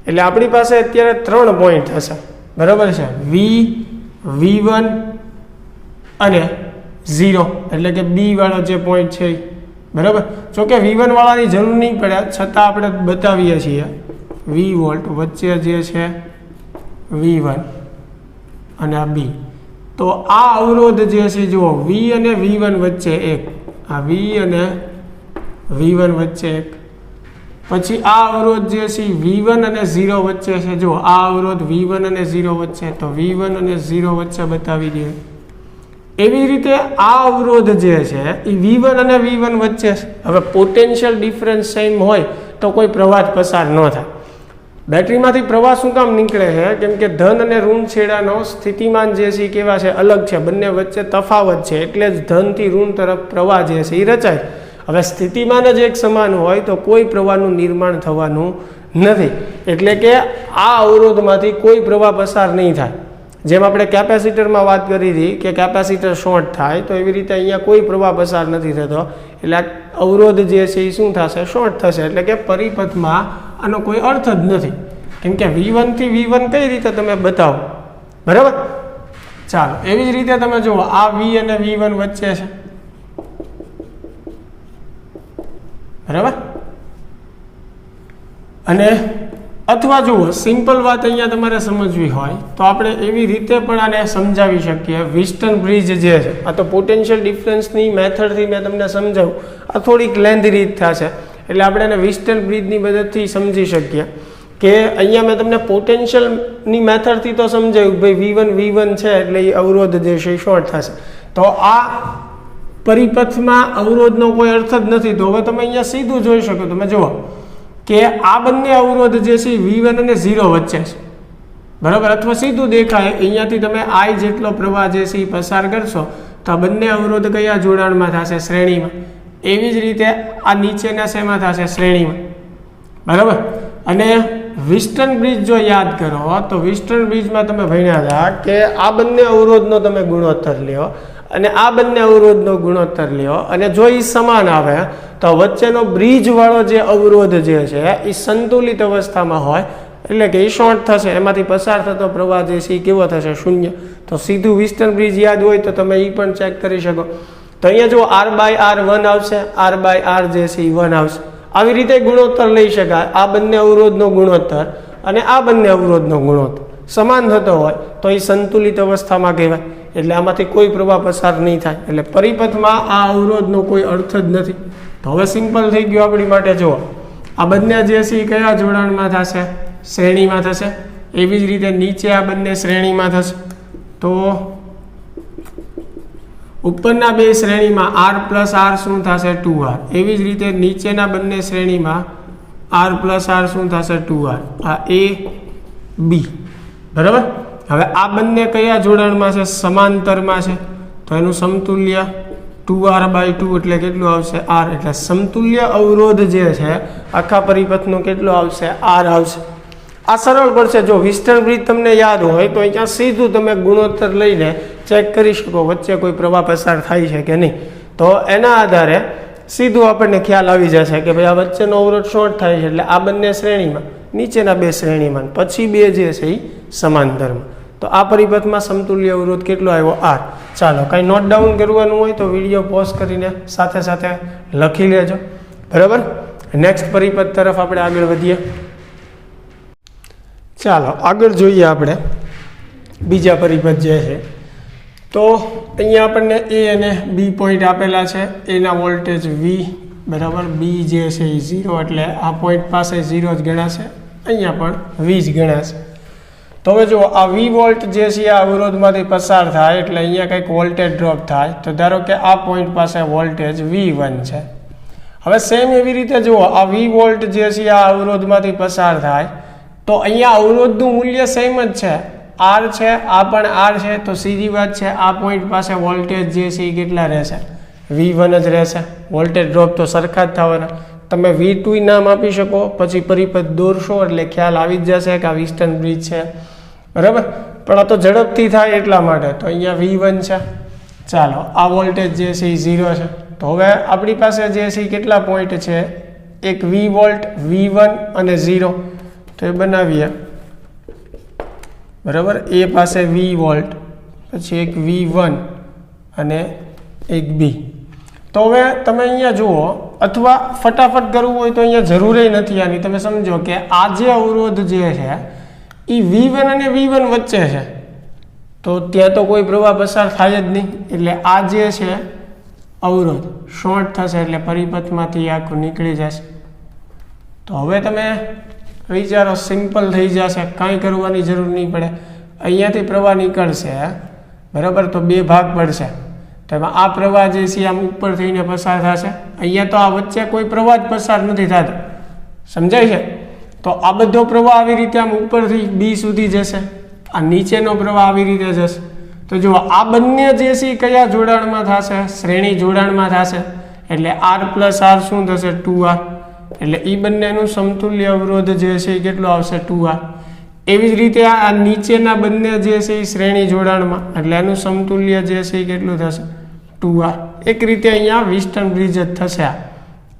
એટલે આપણી પાસે અત્યારે 3 પોઈન્ટ થશે, બરાબર છે. V1 અને 0 એટલે કે B વાળો જે પોઈન્ટ છે, બરાબર. જો કે V1 વાળાની જરૂર નહીં પડે, છતાં આપણે બતાવીએ છીએ V વોલ્ટ વચ્ચે જે છે V1 અને આ B. તો આ અવરોધ જે છે જુઓ V અને V1 વચ્ચે એક, આ V અને V1 વચ્ચે એક. પછી આ અવરોધ જે છે V1 અને 0 વચ્ચે છે. જો આ અવરોધ V1 અને 0 વચ્ચે, તો V1 અને 0 વચ્ચે બતાવી દઈએ. એવી રીતે આ અવરોધ જે છે એ V1 અને V1 વચ્ચે. હવે પોટેન્શિયલ ડિફરન્સ સેમ હોય તો કોઈ પ્રવાહ પસાર ન થાય. બેટરીમાંથી પ્રવાહ શું કામ નીકળે છે? કેમ કે ધન અને ઋણ છેડાનો સ્થિતિમાન જે છે કેવા છે? અલગ છે, બંને વચ્ચે તફાવત છે. એટલે જ ધનથી ઋણ તરફ પ્રવાહ જે છે એ રચાય. હવે સ્થિતિમાન જ એક સમાન હોય તો કોઈ પ્રવાહનું નિર્માણ થવાનું નથી. એટલે કે આ અવરોધમાંથી કોઈ પ્રવાહ પસાર નહીં થાય. જેમ આપણે કેપેસિટરમાં વાત કરી હતી કે કેપેસિટર શોર્ટ થાય, તો એવી રીતે અહીંયા કોઈ પ્રવાહ પસાર નથી થતો. એટલે અવરોધ જે છે એ શું થશે? શોર્ટ થશે. એટલે કે પરિપથમાં આનો કોઈ અર્થ જ નથી. કેમ કે V1 થી V1 કઈ રીતે તમે બતાવો, બરાબર. ચાલો એવી જ રીતે તમે જુઓ આ V અને V1 વચ્ચે છે, બરાબર. અને અથવા જુઓ સિમ્પલ વાત અહીંયા તમારે સમજવી હોય તો આપણે એવી રીતે પણ આને સમજાવી શકીએ. વિસ્ટન બ્રિજ જે છે, આ તો પોટેન્શિયલ ડિફરન્સની મેથડથી મેં તમને સમજાવું, આ થોડીક લેન્ધી રીત થશે. એટલે આપણે એને વિસ્ટન બ્રિજની મદદથી સમજી શકીએ કે અહીંયા મેં તમને પોટેન્શિયલની મેથડથી તો સમજાવ્યું ભાઈ V1 છે એટલે એ અવરોધ જે છે એ શોર્ટ થશે. તો આ પરિપથમાં અવરોધનો કોઈ અર્થ જ નથી. તો હવે તમે અહીંયા સીધું જોઈ શકો. તમે જુઓ કે આ બંને અવરોધ જે છે V1 અને 0 વચ્ચે છે, બરાબર. અથવા સીધું દેખાય અહીંયાથી તમે I જેટલો પ્રવાહ જે છે એ પસાર કરશો તો આ બંને અવરોધ કયા જોડાણમાં થશે? શ્રેણીમાં. એવી જ રીતે આ નીચેના શેમાં થશે? શ્રેણીમાં, બરાબર. અને વિસ્ટન બ્રિજ જો યાદ કરો તો વિસ્ટન બ્રિજમાં તમે ભણ્યા હતા કે આ બંને અવરોધનો તમે ગુણોત્તર લ્યો અને આ બંને અવરોધનો ગુણોત્તર લ્યો અને જો એ સમાન આવે તો વચ્ચેનો બ્રિજ વાળો જે અવરોધ જે છે એ સંતુલિત અવસ્થામાં હોય. એટલે કે એ શોર્ટ થશે, એમાંથી પસાર થતો પ્રવાહ જે છે એ કેવો થશે? શૂન્ય. તો સીધું વિસ્ટન બ્રિજ યાદ હોય તો તમે એ પણ ચેક કરી શકો. તો અહીંયા જો R/R 1 આવશે, R/R જે છે એ 1 આવશે. આવી રીતે ગુણોત્તર લઈ શકાય. આ બંને અવરોધનો ગુણોત્તર અને આ બંને અવરોધનો ગુણોત્તર સમાન થતો હોય તો એ સંતુલિત અવસ્થામાં કહેવાય. એટલે આમાંથી કોઈ પ્રવાહ પસાર નહીં થાય. એટલે પરિપથમાં આ અવરોધનો કોઈ અર્થ જ નથી. તો હવે સિમ્પલ થઈ ગયું આપણી માટે. જુઓ આ બંને જે છે એ કયા જોડાણમાં થશે? શ્રેણીમાં થશે. એવી જ રીતે નીચે આ બંને શ્રેણીમાં થશે. તો ઉપરના બે શ્રેણીમાં R+R શું થશે? 2R. એવી જ રીતે નીચેના બંને શ્રેણીમાં R+R શું થશે? 2R. આ A B, બરાબર. હવે આ બંને કયા જોડાણમાં છે? સમાંતરમાં છે. તો એનું સમતુલ્ય 2R/2 એટલે કેટલું આવશે? R. એટલે સમતુલ્ય અવરોધ જે છે આખા પરિપથનો કેટલો આવશે? R આવશે. આ સરળ પડશે. જો વિસ્ટન બ્રિજ તમને યાદ હોય તો અહીંયા સીધું તમે ગુણોત્તર લઈને ચેક કરી શકો વચ્ચે કોઈ પ્રવાહ પસાર થાય છે કે નહીં. તો એના આધારે સીધું આપણને ખ્યાલ આવી જશે કે ભાઈ આ વચ્ચેનો અવરોધ શોર્ટ થાય છે એટલે આ બંને શ્રેણીમાં, નીચેના બે શ્રેણીમાં, પછી બે જે છે એ સમાંતરમાં. તો આ પરિપથમાં સમતુલ્ય અવરોધ કેટલો આવ્યો? R. ચાલો કાંઈ નોટ ડાઉન કરવાનું હોય તો વિડીયો પોઝ કરીને સાથે સાથે લખી લેજો, બરાબર. નેક્સ્ટ પરિપથ તરફ આપણે આગળ વધીએ. ચાલો આગળ જોઈએ આપણે બીજા પરિપથ જે છે. તો અહીંયા આપણને A અને B પોઈન્ટ આપેલા છે. એના વોલ્ટેજ V, બરાબર. B જે છે એ 0 એટલે આ પોઈન્ટ પાસે 0 જ ગણાશે. અહીંયા પણ V જ ગણાશે. તો હવે જો આ V વોલ્ટ જે છે આ અવરોધમાંથી પસાર થાય એટલે અહીંયા કંઈક વોલ્ટેજ ડ્રોપ થાય. તો ધારો કે આ પોઈન્ટ પાસે વોલ્ટેજ V1 છે. હવે સેમ એવી રીતે જુઓ આ V વોલ્ટ જે છે આ અવરોધમાંથી પસાર થાય તો અહીંયા અવરોધનું મૂલ્ય સેમ જ છે. આર છે, આ પણ આર છે, તો સીધી વાત છે આ પોઈન્ટ પાસે વોલ્ટેજ જે છે એ કેટલા રહેશે? V1 જ રહેશે. વોલ્ટેજ ડ્રોપ તો સરખા જ થવાના. તમે V2 નામ આપી શકો, પછી પરિપથ દોરશો એટલે ખ્યાલ આવી જ જશે કે આ વિસ્ટન બ્રિજ છે, બરાબર. પણ આ તો ઝડપથી થાય એટલા માટે, તો અહીંયા V1 છે. ચાલો, આ વોલ્ટેજ જે છે એ 0 છે. તો હવે આપણી પાસે જે છે એ કેટલા પોઈન્ટ છે? એક V વોલ્ટ, V1 અને 0. તો એ બનાવીએ, બરાબર. એ પાસે V વોલ્ટ, પછી એક V1 અને એક B. તો હવે તમે અહીંયા જુઓ, અથવા ફટાફટ કરવું હોય તો અહીંયા જરૂરી નથી આની. તમે સમજો કે આ જે અવરોધ જે છે એ V1 અને V1 વચ્ચે છે, તો ત્યાં તો કોઈ પ્રવાહ પસાર થાય જ નહીં. એટલે આ જે છે અવરોધ શોર્ટ થશે, એટલે પરિપથમાંથી આખું નીકળી જશે. તો હવે તમે વિચારો, સિમ્પલ થઈ જશે, કાંઈ કરવાની જરૂર નહીં પડે. અહીંયાથી પ્રવાહ નીકળશે, બરાબર, તો બે ભાગ પડશે. તો એમાં આ પ્રવાહ જે છે આમ ઉપર થઈને પસાર થશે. અહીંયા તો આ વચ્ચે કોઈ પ્રવાહ જ પસાર નથી થતો, સમજાય છે? તો આ બધો પ્રવાહ આવી રીતે આમ ઉપરથી B સુધી જશે, આ નીચેનો પ્રવાહ આવી રીતે જશે. તો જુઓ, આ બંને જે છે કયા જોડાણમાં થશે? શ્રેણી જોડાણમાં થશે. એટલે R પ્લસ R શું થશે? 2R. એટલે એ બંનેનું સમતુલ્ય અવરોધ જે છે એ કેટલો આવશે? 2R. એવી જ રીતે આ નીચેના બંને જે છે એ શ્રેણી જોડાણમાં, એટલે એનું સમતુલ્ય જે છે એ કેટલું થશે? 2R. એક રીતે અહીંયા વિસ્ટન બ્રિજ જ થશે આ,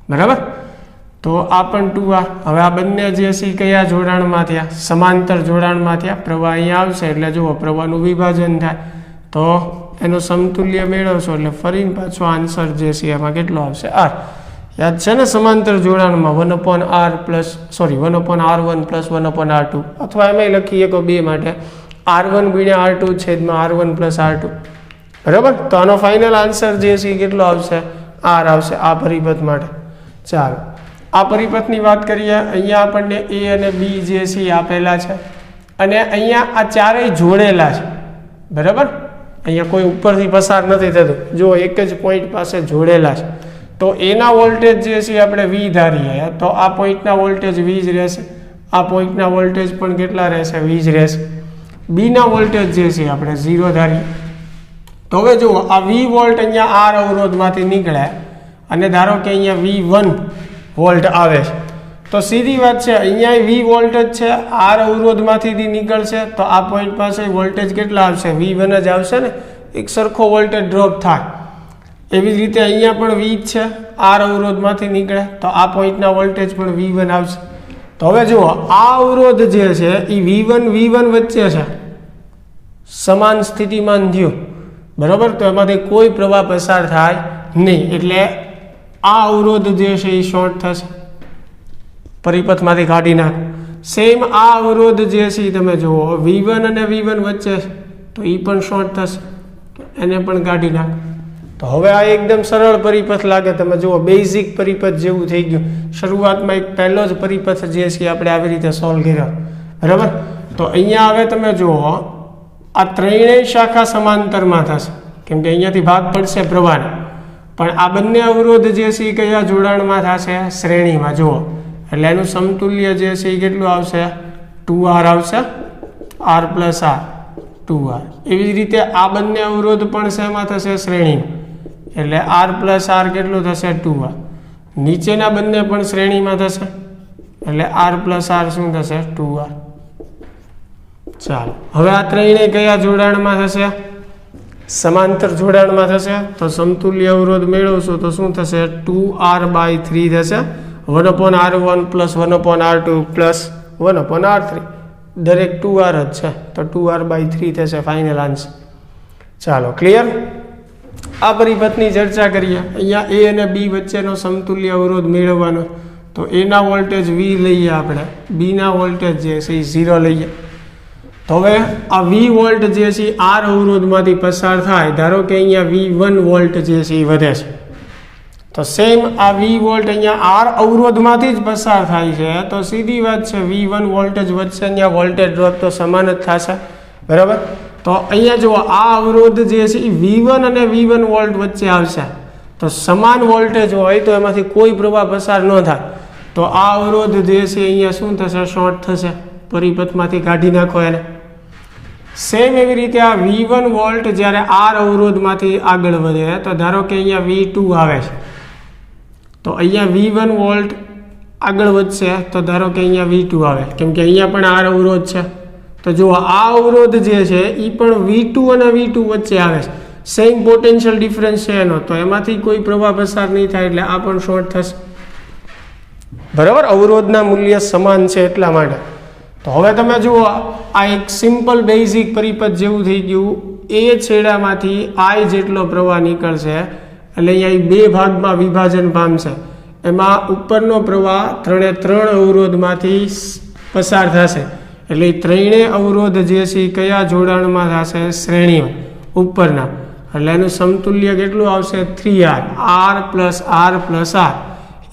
બરાબર. તો આ પણ 2R. હવે આ બંને જે છે એ કયા જોડાણમાં થયા? સમાંતર જોડાણમાં થયા. પ્રવાહ અહીંયા આવશે એટલે જુઓ પ્રવાહનું વિભાજન થાય, તો એનું સમતુલ્ય મેળવશો એટલે ફરીને પાછો આન્સર જે છે એમાં કેટલો આવશે? R. યાદ છે ને? સમાંતર જોડાણમાં 1/R plus 1/R1 plus 1/R2, અથવા એમાં લખીએ કે 2 માટે R1 ગુણ્યા R2 છેદમાં R1 પ્લસ R2, બરાબર. તો આનો ફાઇનલ આન્સર જે છે એ કેટલો આવશે? R આવશે આ પરિપથ માટે. ચાલો, આ પરિપથની વાત કરીએ. અહીંયા આપણને A અને B જે છે એ આપેલા છે, અને અહીંયા આ ચારેય જોડેલા છે, બરાબર. અહીંયા કોઈ ઉપરથી પસાર નથી થતું. જો એક જ પોઈન્ટ પાસે જોડેલા છે, તો એના વોલ્ટેજ જે છે આપણે V ધારીએ, તો આ પોઈન્ટના વોલ્ટેજ V જ રહેશે. આ પોઈન્ટના વોલ્ટેજ પણ કેટલા રહેશે? V જ રહેશે. બીના વોલ્ટેજ જે છે આપણે 0 ધારીએ. તો હવે જુઓ, આ V વોલ્ટ અહીંયા R અવરોધમાંથી નીકળે, અને ધારો કે અહીંયા V1 વોલ્ટ આવે છે, તો સીધી વાત છે અહીંયા V વોલ્ટ જ છે, R અવરોધમાંથી નીકળશે, તો આ પોઈન્ટ પાસે વોલ્ટેજ કેટલા આવશે? V1 જ આવશે ને. એક સરખો વોલ્ટેજ ડ્રોપ થાય. એવી જ રીતે અહીંયા પણ V જ છે, R અવરોધમાંથી નીકળે, તો આ પોઈન્ટના વોલ્ટેજ પણ V1 આવશે. તો હવે જુઓ, આ અવરોધ જે છે એ V1 વચ્ચે છે, સમાન સ્થિતિમાન થયું, બરાબર. તો એમાંથી કોઈ પ્રવાહ પસાર થાય નહીં, એટલે આ અવરોધ જે છે એ શોર્ટ થશે, પરિપથમાંથી કાઢી નાખ. સેમ આ અવરોધ જે છે તમે જુઓ, V1 અને V1 વચ્ચે છે, તો એ પણ શોર્ટ થશે, એને પણ કાઢી નાખ. તો હવે આ એકદમ સરળ પરિપથ લાગે. તમે જુઓ, બેઝિક પરિપથ જેવું થઈ ગયું. શરૂઆતમાં એક પહેલો જ પરિપથ જે છે આપણે આવી રીતે સોલ્વ કર્યો, બરાબર. તો અહીંયા હવે તમે જુઓ, આ ત્રણેય શાખા સમાંતરમાં થશે, કેમ કે અહીંયાથી ભાગ પડશે પ્રવાહનો. પણ આ બંને અવરોધ જે છે એ કયા જોડાણમાં થશે? શ્રેણીમાં. જુઓ, એટલે એનું સમતુલ્ય જે છે એ કેટલું આવશે? 2R આવશે. R plus R 2R. એવી જ રીતે આ બંને અવરોધ પણ શેમાં થશે? શ્રેણીમાં. એટલે R પ્લસ R કેટલું થશે? 2R. નીચેના બંને પણ શ્રેણીમાં થશે, એટલે R પ્લસ R શું થશે? 2R. ચાલો, હવે આ ત્રણેય કયા જોડાણમાં થશે? સમાંતર જોડાણમાં થશે. તો સમતુલ્ય અવરોધ મેળવશો તો શું થશે? 2R/3 થશે. 1/R1 plus 1/R2 plus 1/R3, દરેક 2R જ છે, તો 2R/3 થશે ફાઇનલ આન્સર. ચાલો, ક્લિયર? આ પરિપથની ચર્ચા કરીએ. અહીંયા A અને B વચ્ચેનો સમતુલ્ય અવરોધ મેળવવાનો, તો એના વોલ્ટેજ V લઈએ આપણે, બીના વોલ્ટેજ જે છે એ 0 લઈએ. તો હવે આ V વોલ્ટ જે છે R અવરોધમાંથી પસાર થાય. ધારો કે અહીંયા V1 વોલ્ટ જે છે એ વધે છે, તો સેમ આ V વોલ્ટ અહીંયા R અવરોધમાંથી જ પસાર થાય છે, તો સીધી વાત છે V1 વોલ્ટેજ વધશે, અહીંયા વોલ્ટેજ ડ્રોપ તો સમાન જ થશે, બરાબર. તો અહીંયા જુઓ, આ અવરોધ જે છે એ V1 અને V1 વોલ્ટ વચ્ચે આવશે, તો સમાન વોલ્ટેજ હોય તો એમાંથી કોઈ પ્રવાહ પસાર ન થાય. તો આ અવરોધ જે છે અહીંયા શું થશે? શોર્ટ થશે. પરિપથમાંથી કાઢી નાખો એને. સેમ એવી રીતે આ V1 વોલ્ટ જ્યારે R અવરોધમાંથી આગળ વધે તો ધારો કે અહીંયા V2 આવે છે, તો અહીંયા V1 વોલ્ટ આગળ વધશે તો ધારો કે અહીંયા V2 આવે, કેમ કે અહીંયા પણ R અવરોધ છે. તો જો આ અવરોધ જે છે એ પણ V2 અને V2 વચ્ચે આવે છે, સેમ પોટેન્શિયલ ડિફરન્સ છે એનો, તો એમાંથી કોઈ પ્રવાહ પસાર નહીં થાય એટલે આ પણ શોર્ટ થશે. બરાબર, અવરોધના મૂલ્ય સમાન છે એટલા માટે. તો હવે તમે જુઓ આ એક સિમ્પલ બેઝિક પરિપથ જેવું થઈ ગયું. એ છેડામાંથી I જેટલો પ્રવાહ નીકળશે એટલે અહીંયા બે ભાગમાં વિભાજન પામશે. એમાં ઉપરનો પ્રવાહ 3 અવરોધમાંથી પસાર થશે, એટલે એ ત્રણેય અવરોધ જે છે એ કયા જોડાણમાં થશે? શ્રેણીમાં ઉપરના. એટલે એનું સમતુલ્ય કેટલું આવશે? 3R, R plus R plus R.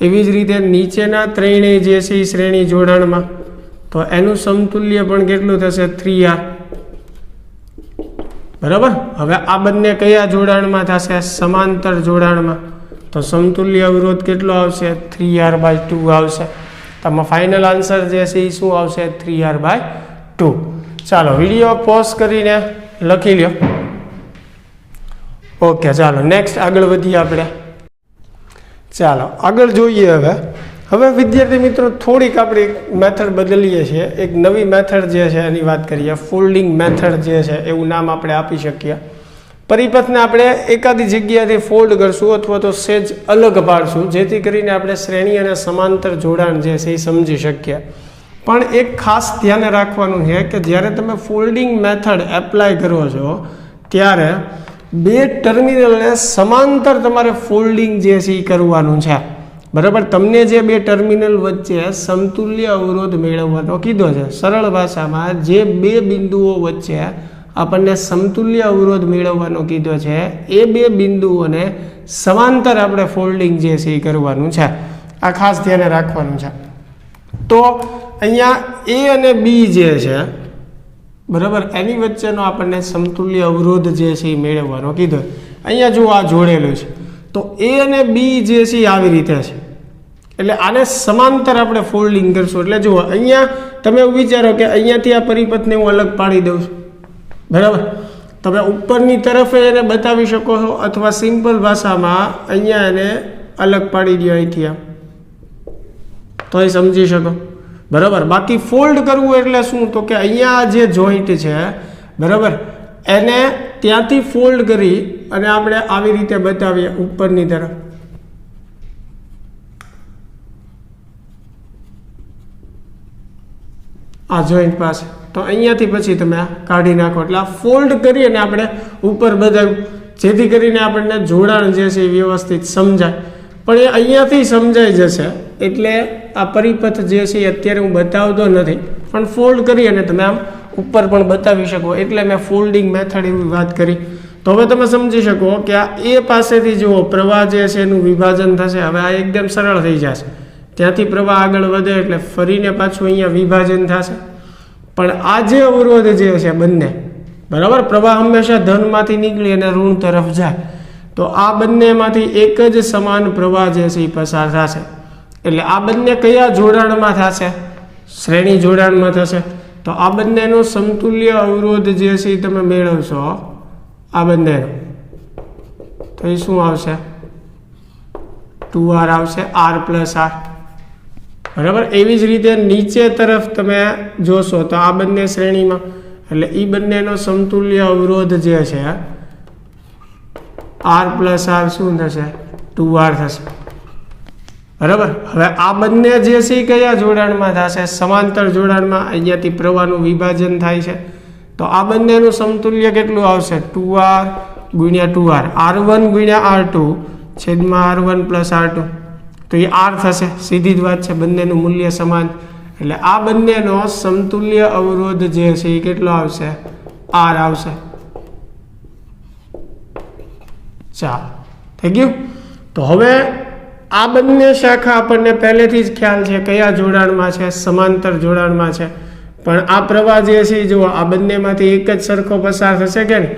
એવી જ રીતે નીચેના ત્રણેય જે છે એ શ્રેણી જોડાણમાં, તો એનું સમતુલ્ય પણ કેટલું થશે? 3R. બરાબર. હવે આ બંને કયા જોડાણમાં થશે? સમાંતર જોડાણમાં. તો સમતુલ્ય અવરોધ કેટલો આવશે? 3R/2 આવશે. તમારો ફાઇનલ આન્સર જે છે એ શું આવશે? 3R/2. ચાલો વિડીયો પોઝ કરીને લખી લ્યો. ઓકે, ચાલો નેક્સ્ટ આગળ વધીએ આપણે. ચાલો આગળ જોઈએ. હવે વિદ્યાર્થી મિત્રો થોડીક આપણે મેથડ બદલીએ છીએ, એક નવી મેથડ જે છે એની વાત કરીએ. ફોલ્ડિંગ મેથડ જે છે એવું નામ આપણે આપી શકીએ. પરિપથને આપણે એકાદી જગ્યાએથી ફોલ્ડ કરશું અથવા તો સેજ અલગ પાડશું, જેથી કરીને આપણે શ્રેણી અને સમાંતર જોડાણ જે છે એ સમજી શકીએ. પણ એક ખાસ ધ્યાન રાખવાનું છે કે જ્યારે તમે ફોલ્ડિંગ મેથડ એપ્લાય કરો છો ત્યારે બે ટર્મિનલને સમાંતર તમારે ફોલ્ડિંગ જે છે એ કરવાનું છે. બરાબર. તમને જે બે ટર્મિનલ વચ્ચે સમતુલ્ય અવરોધ મેળવવાનો કીધો છે, સરળ ભાષામાં જે બે બિંદુઓ વચ્ચે આપણને સમતુલ્ય અવરોધ મેળવવાનો કીધો છે એ બે બિંદુઓને સમાંતર આપણે ફોલ્ડિંગ જે છે એ કરવાનું છે. આ ખાસ ધ્યાને રાખવાનું છે. તો અહીંયા A અને B જે છે, બરાબર, એની વચ્ચેનો આપણને સમતુલ્ય અવરોધ જે છે એ મેળવવાનો કીધો. અહીંયા જો આ જોડેલું છે, તો A અને B જે છે એ આવી રીતે છે, એટલે આને સમાંતર આપણે ફોલ્ડિંગ કરશું. એટલે જુઓ અહીંયા તમે વિચારો કે અહીંયાથી આ પરિપથને હું અલગ પાડી દઉં છું. બરાબર. તમે ઉપરની તરફે એને બતાવી શકો છો અથવા સિમ્પલ ભાષામાં અહીંયા એને અલગ પાડી દો અહીંથી આમ, તો એ સમજી શકો. બરાબર. બાકી ફોલ્ડ કરવું એટલે શું? તો કે અહીંયા જે જોઈન્ટ છે, બરાબર, એને ત્યાંથી ફોલ્ડ કરી અને આપણે આવી રીતે બતાવીએ ઉપરની તરફ. આ જોઈન્ટ પાસે, તો અહીંયાથી પછી તમે કાઢી નાખો. એટલે આ ફોલ્ડ કરી અને આપણે ઉપર બતાવ્યું, જેથી કરીને આપણને જોડાણ જે છે એ વ્યવસ્થિત સમજાય. પણ એ અહીંયાથી સમજાઈ જશે. એટલે આ પરિપથ જે છે એ અત્યારે હું બતાવતો નથી, પણ ફોલ્ડ કરી અને તમે આમ ઉપર પણ બતાવી શકો, એટલે મેં ફોલ્ડિંગ મેથડ એવી વાત કરી. તો હવે તમે સમજી શકો કે આ એ પાસેથી જુઓ પ્રવાહ જે છે એનું વિભાજન થશે. હવે આ એકદમ સરળ થઈ જશે. ત્યાંથી પ્રવાહ આગળ વધે એટલે ફરીને પાછું અહીંયા વિભાજન થશે. પણ આ જે અવરોધ જે છે બંને, બરાબર, પ્રવાહ હંમેશા ધનમાંથી નીકળી અને ઋણ તરફ જાય. તો આ બંનેમાંથી એક જ સમાન પ્રવાહ જે છે એ પસાર થશે. એટલે આ બંને કયા જોડાણમાં થશે? શ્રેણી જોડાણમાં થશે. તો આ બંનેનો સમતુલ્ય અવરોધ જે છે એ તમે મેળવશો આ બંનેનો, તો એ શું આવશે? 2R આવશે, R પ્લસ R. બરાબર. એવી જ રીતે નીચે તરફ તમે જોશો તો આ બંને શ્રેણીમાં, એટલે એ બંનેનો સમતુલ્ય અવરોધ જે છે R પ્લસ R શું થશે? 2R થશે. બરાબર. હવે આ બંને જે છે એ કયા જોડાણમાં થશે? સમાંતર જોડાણમાં. અહીંયાથી પ્રવાહનું વિભાજન થાય છે, તો આ બંનેનું સમતુલ્ય કેટલું આવશે? 2R ગુણ્યા 2R, R1 ગુણ્યા R2 છેદમાં R1 પ્લસ R2. તો એ R થશે. સીધી જ વાત છે, બંનેનું મૂલ્ય સમાન. એટલે આ બંનેનો સમતુલ્ય અવરોધ જે છે એ કેટલો આવશે? R આવશે. ચાલો, થઈ ગયું. તો હવે આ બંને શાખા આપણને પહેલેથી જ ખ્યાલ છે કયા જોડાણમાં છે? સમાંતર જોડાણમાં છે. પણ આ પ્રવાહ જે છે જુઓ આ બંનેમાંથી એક જ સરખો પસાર થશે કે નહીં?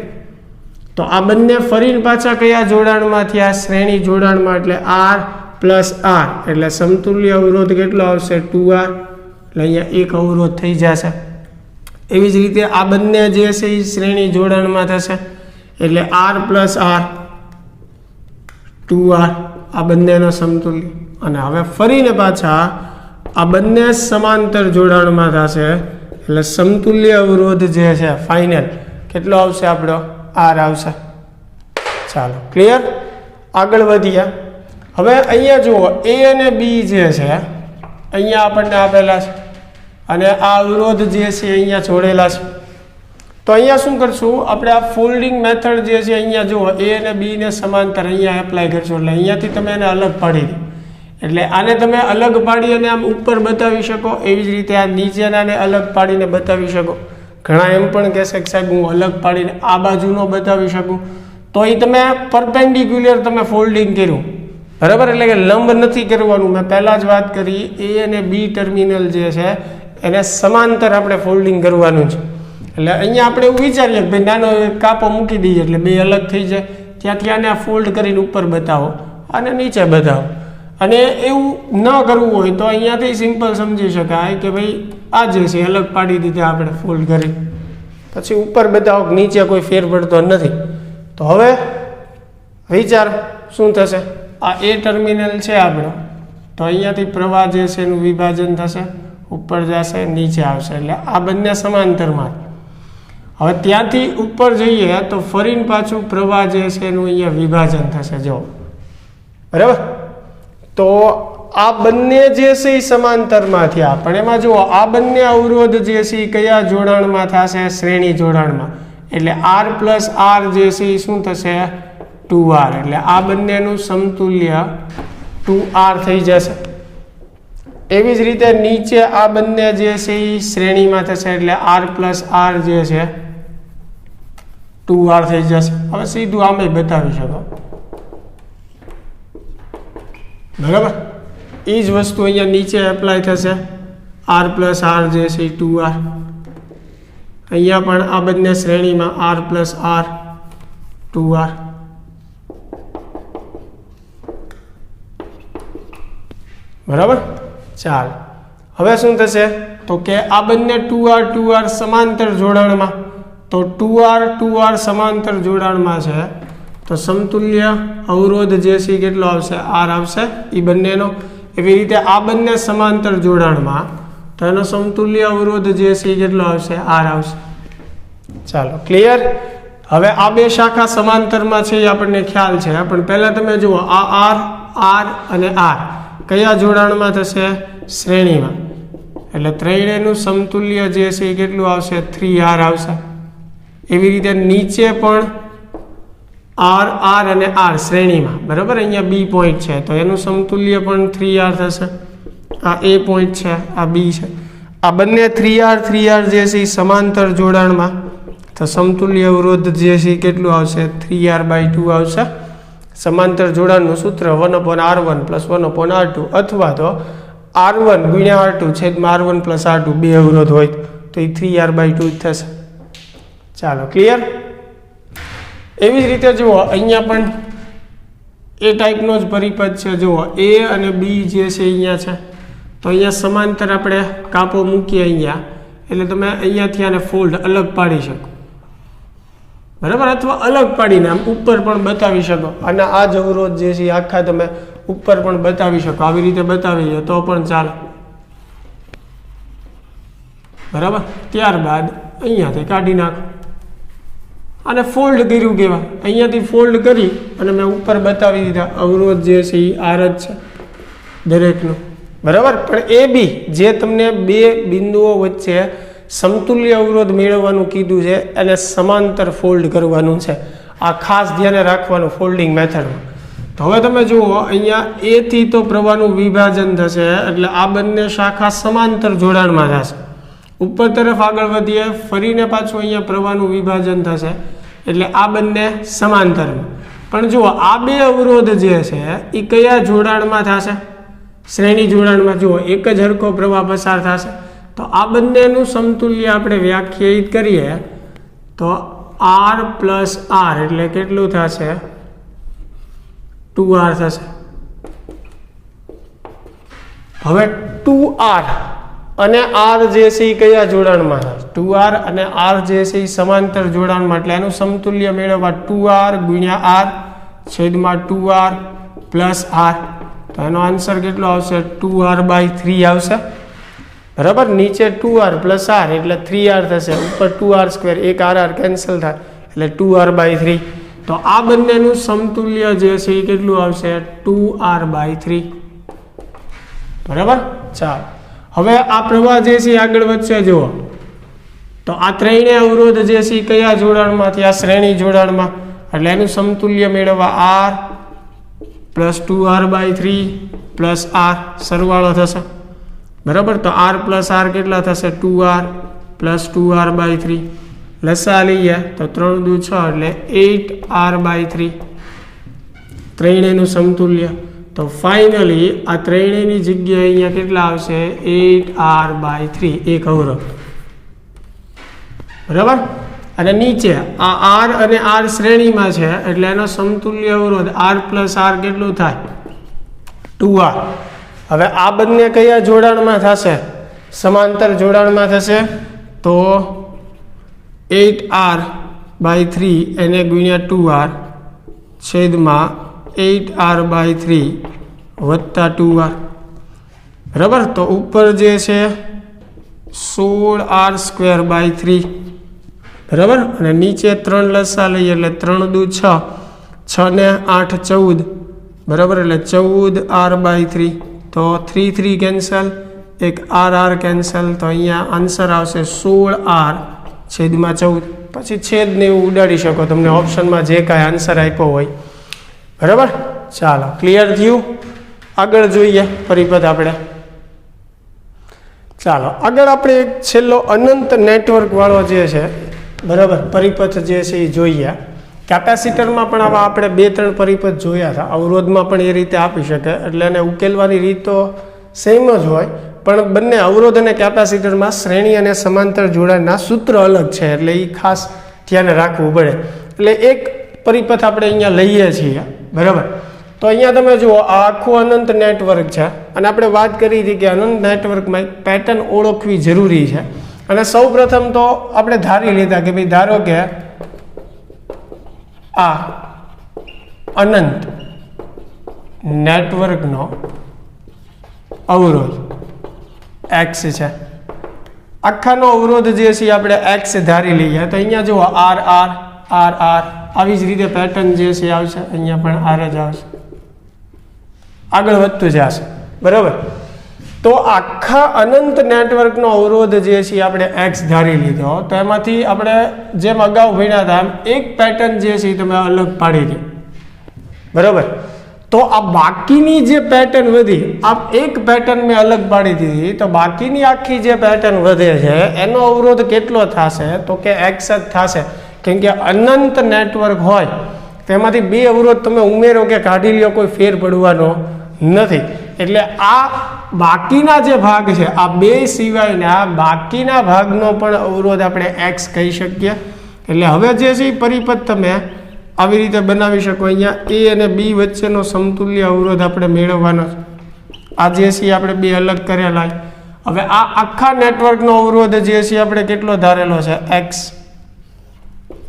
તો આ બંને ફરીને પાછા કયા જોડાણમાંથી? આ શ્રેણી જોડાણમાં. એટલે R પ્લસ R, એટલે સમતુલ્ય અવરોધ કેટલો આવશે? 2R. એટલે અહીંયા એક અવરોધ થઈ જશે. એવી જ રીતે આ બંને જે છે એ શ્રેણી જોડાણમાં થશે એટલે r પ્લસ r 2r આ બંનેનો સમતુલ્ય. અને હવે ફરીને પાછા આ બંને સમાંતર જોડાણમાં થશે એટલે સમતુલ્ય અવરોધ જે છે ફાઇનલ કેટલો આવશે આપણો r આવશે. ચાલો ક્લિયર, આગળ વધીએ. હવે અહીંયા જુઓ a અને b જે છે અહીંયા આપણને આપેલા છે અને આ અવરોધ જે છે અહીંયા જોડેલા છે. તો અહીંયા શું કરશું આપણે, આ ફોલ્ડિંગ મેથડ જે છે અહીંયા જુઓ a અને b ને સમાંતર અહીંયા એપ્લાય કરશો એટલે અહીંયાથી તમે એને અલગ પાડી દો. એટલે આને તમે અલગ પાડી અને આમ ઉપર બતાવી શકો, એવી જ રીતે આ નીચેનાને અલગ પાડીને બતાવી શકો. ઘણા એમ પણ કહેશે કે સાહેબ હું અલગ પાડીને આ બાજુનો બતાવી શકું, તો એ તમે પરપેન્ડિક્યુલર તમે ફોલ્ડિંગ કર્યું, બરાબર, એટલે કે લંબ નથી કરવાનું. મેં પહેલાં જ વાત કરી a અને b ટર્મિનલ જે છે એને સમાંતર આપણે ફોલ્ડિંગ કરવાનું છે. એટલે અહીંયા આપણે એવું વિચારીએ કે ભાઈ નાનો કાપો મૂકી દઈએ એટલે બે અલગ થઈ જાય, ત્યાંથી આને ફોલ્ડ કરીને ઉપર બતાવો અને નીચે બતાવો. અને એવું ન કરવું હોય તો અહીંયાથી સિમ્પલ સમજી શકાય કે ભાઈ આ જે છે અલગ પાડી દીધા આપણે ફોલ્ડ કરી, પછી ઉપર બતાવો કે નીચે કોઈ ફેર પડતો નથી. તો હવે વિચાર શું થશે, આ એ ટર્મિનલ છે આપણો, તો અહીંયાથી પ્રવાહ જે છે એનું વિભાજન થશે, ઉપર જશે નીચે આવશે એટલે આ બંને સમાંતરમાં. હવે ત્યાંથી ઉપર જઈએ તો ફરીને પાછું પ્રવાહ જે છે એનું અહીંયા વિભાજન થશે, જો બરાબર. તો આ બંને જે છે એ સમાંતરમાં થયા, પણ એમાં જુઓ આ બંને અવરોધ જે છે એ કયા જોડાણમાં થશે, શ્રેણી જોડાણમાં. એટલે r પ્લસ r જે છે એ શું થશે 2r, એટલે આ બંનેનું સમતુલ્ય 2r થઈ જશે. એવી જ રીતે નીચે આ બંને જે છે એ શ્રેણીમાં થશે એટલે r પ્લસ r જે છે 2r થઈ જશે. હવે સીધું આમે બતાવી શકો, બરાબર. એ જ વસ્તુ અહીંયા નીચે એપ્લાય થશે, r પ્લસ r જે છે એ 2r. અહીંયા પણ આ બંને શ્રેણીમાં r પ્લસ r 2r. બરાબર. ચાલ હવે શું થશે તો કે આ બંને 2r સમાંતર જોડાણમાં, તો 2r સમાંતર જોડાણમાં છે તો સમતુલ્ય અવરોધ જે છે કેટલો આવશે r આવશે એ બંનેનો. એવી રીતે આ બંને સમાંતર જોડાણમાં તો એનો સમતુલ્ય અવરોધ જે છે કેટલો આવશે r આવશે. ચાલો ક્લિયર. હવે આ બે શાખા સમાંતરમાં છે એ આપણને ખ્યાલ છે, પણ પહેલા તમે જુઓ આ r અને r કયા જોડાણમાં થશે, શ્રેણીમાં. એટલે ત્રણેયનું સમતુલ્ય જે છે એ કેટલું આવશે 3r આવશે. એવી રીતે નીચે પણ r અને r શ્રેણીમાં, બરાબર. અહીંયા b પોઈન્ટ છે તો એનું સમતુલ્ય પણ 3r થશે. આ a પોઈન્ટ છે, આ b છે. આ બંને 3r જે છે એ સમાંતર જોડાણમાં, તો સમતુલ્ય અવરોધ જે છે કેટલું આવશે 3r/2 આવશે. સમાંતર જોડાણનું સૂત્ર 1/r1 + 1/r2 અથવા તો r1 × r2 છેદમાં r1 + r2 બે અવરોધ હોય તો એ 3r/2 જ થશે. ચાલો ક્લિયર. એવી જ રીતે જુઓ અહીંયા પણ એ ટાઈપનો જ પરિપથ છે. જુઓ a અને b જે છે અહીંયા છે તો અહીંયા સમાંતર આપણે કાપો મૂકીએ અહીંયા, એટલે તમે અહીંયાથી આને ફોલ્ડ અલગ પાડી શકો, બરાબર, અથવા અલગ પાડીને આમ ઉપર પણ બતાવી શકો. અને આ જ અવરોધ જે છે આખા તમે ઉપર પણ બતાવી શકો, આવી રીતે બતાવીએ તો પણ ચાલે, બરાબર. ત્યારબાદ અહીંયાથી કાઢી નાખો અને ફોલ્ડ કર્યું કહેવાય. અહીંયાથી ફોલ્ડ કરી અને મેં ઉપર બતાવી દીધા અવરોધ જે છે એ r જ છે દરેકનું, બરાબર. પણ એ બી જે તમને બે બિંદુઓ વચ્ચે સમતુલ્ય અવરોધ મેળવવાનું કીધું છે અને સમાંતર ફોલ્ડ કરવાનું છે. આ ખાસ ધ્યાને રાખવાનું ફોલ્ડિંગ મેથડમાં. તો હવે તમે જુઓ અહીંયા a થી તો પ્રવાહનું વિભાજન થશે એટલે આ બંને શાખા સમાંતર જોડાણમાં થશે. ઉપર તરફ આગળ વધીએ ફરીને પાછું અહીંયા પ્રવાહનું વિભાજન થશે એટલે આ બંને સમાંતરમાં. પણ જુઓ આ બે અવરોધ જે છે એ કયા જોડાણમાં થશે, શ્રેણી જોડાણમાં. જુઓ એક જ હરખો પ્રવાહ પસાર થશે તો આ બંનેનું સમતુલ્ય આપણે વ્યાખ્યાયિત કરીએ તો r + r એટલે કેટલું થશે 2r થશે. હવે 2r અને આર જે છે એ કયા જોડાણમાં થાય? 2r અને r જે છે એ સમાંતર જોડાણમાં, એટલે એનું સમતુલ્ય મેળવવા 2r ગુણ્યા r છેદમાં 2r પ્લસ r. તો એનો આન્સર કેટલો આવશે? 2r/3 આવશે. બરાબર, નીચે 2r પ્લસ r એટલે 3r થશે, ઉપર 2r², એક r કેન્સલ થાય એટલે 2r/3. તો આ બંનેનું સમતુલ્ય જે છે એ કેટલું આવશે? 2r/3. બરાબર. ચાલો, હવે આ પ્રવાહ જે છે આગળ વધશે. જુઓ તો આ ત્રણેય અવરોધ જે છે એ કયા જોડાણમાંથી? આ શ્રેણી જોડાણમાં, એટલે એનું સમતુલ્ય મેળવવા r plus 2r/3 plus r સરવાળો થશે. બરાબર, તો r પ્લસ r કેટલા થશે? 2r plus 2r/3. લસા લઈએ તો 3 દુ 6 એટલે 8r/3 ત્રણેયનું સમતુલ્ય. તો ફાઇનલી આ ત્રણેયની જગ્યાએ અહીંયા કેટલા આવશે? 8r/3 એક અવરોધ. બરાબર, અને નીચે આ r અને r શ્રેણીમાં છે એટલે એનો સમતુલ્ય અવરોધ r પ્લસ r કેટલું થાય? 2r. હવે આ બંને કયા જોડાણમાં થશે? સમાંતર જોડાણમાં થશે. તો 8r/3 એને ગુણ્યા 2r છેદમાં 8r/3 વત્તા 2r. બરાબર, તો ઉપર જે છે 16r²/3. બરાબર, અને નીચે 3 લસા લઈએ એટલે 3 દુ 6, 6 ને 8 14. બરાબર, એટલે 14r/3. તો 3 3 કેન્સલ, એક r કેન્સલ. તો અહીંયા આન્સર આવશે 16r છેદમાં 14. પછી છેદને એવું ઉડાડી શકો, તમને ઓપ્શનમાં જે કાંઈ આન્સર આપ્યો હોય. બરાબર, ચાલો ક્લિયર થયું. આગળ જોઈએ પરિપથ આપણે. ચાલો આગળ આપણે એક છેલ્લો અનંત નેટવર્ક વાળો જે છે, બરાબર, પરિપથ જે છે એ જોઈએ. કેપેસિટરમાં પણ આવા આપણે 2-3 પરિપથ જોયા હતા. અવરોધમાં પણ એ રીતે આપી શકે, એટલે એને ઉકેલવાની રીત તો સેમ જ હોય, પણ બંને અવરોધ અને કેપેસિટરમાં શ્રેણી અને સમાંતર જોડાણના સૂત્ર અલગ છે, એટલે એ ખાસ ધ્યાને રાખવું પડે. એટલે એક પરિપથ આપણે અહીંયા લઈએ છીએ. બરાબર, તો અહીંયા તમે જુઓ આ આખું અનંત નેટવર્ક છે, અને આપણે વાત કરી હતી કે અનંત નેટવર્કમાં એક પેટર્ન ઓળખવી જરૂરી છે. અને સૌ પ્રથમ તો આપણે ધારી લીધા કે ભાઈ ધારો કે આ અનંત નેટવર્કનો અવરોધ x છે. આખાનો અવરોધ જે છે આપણે x ધારી લઈએ. તો અહીંયા જુઓ r r r r આવી જ રીતે પેટર્ન જે છે આવશે. અહીંયા પણ r જ આવશે, આગળ વધતું જશે. બરાબર, તો આખા અનંત નેટવર્કનો અવરોધ જે છે આપણે x ધારી લીધો. તો એમાંથી આપણે જેમ અગાઉ ભણ્યા હતા એમ એક પેટર્ન જે છે તમે અલગ પાડી દો. બરાબર, તો આ બાકીની જે પેટર્ન વધી, આ એક પેટર્ન મેં અલગ પાડી દીધી, તો બાકીની આખી જે પેટર્ન વધે છે એનો અવરોધ કેટલો થશે? તો કે x જ થશે. કેમ કે અનંત નેટવર્ક હોય તેમાંથી 2 અવરોધ તમે ઉમેરો કે કાઢી લ્યો, કોઈ ફેર પડવાનો નથી. એટલે આ બાકીના જે ભાગ છે, આ 2 સિવાયના બાકીના ભાગનો પણ અવરોધ આપણે x કહી શકીએ. એટલે હવે જે છે એ પરિપથ તમે આવી રીતે બનાવી શકો. અહીંયા a અને b વચ્ચેનો સમતુલ્ય અવરોધ આપણે મેળવવાનો છે. આ જે છે આપણે 2 અલગ કરેલા. હવે આ આખા નેટવર્કનો અવરોધ જે છે આપણે કેટલો ધારેલો છે? x.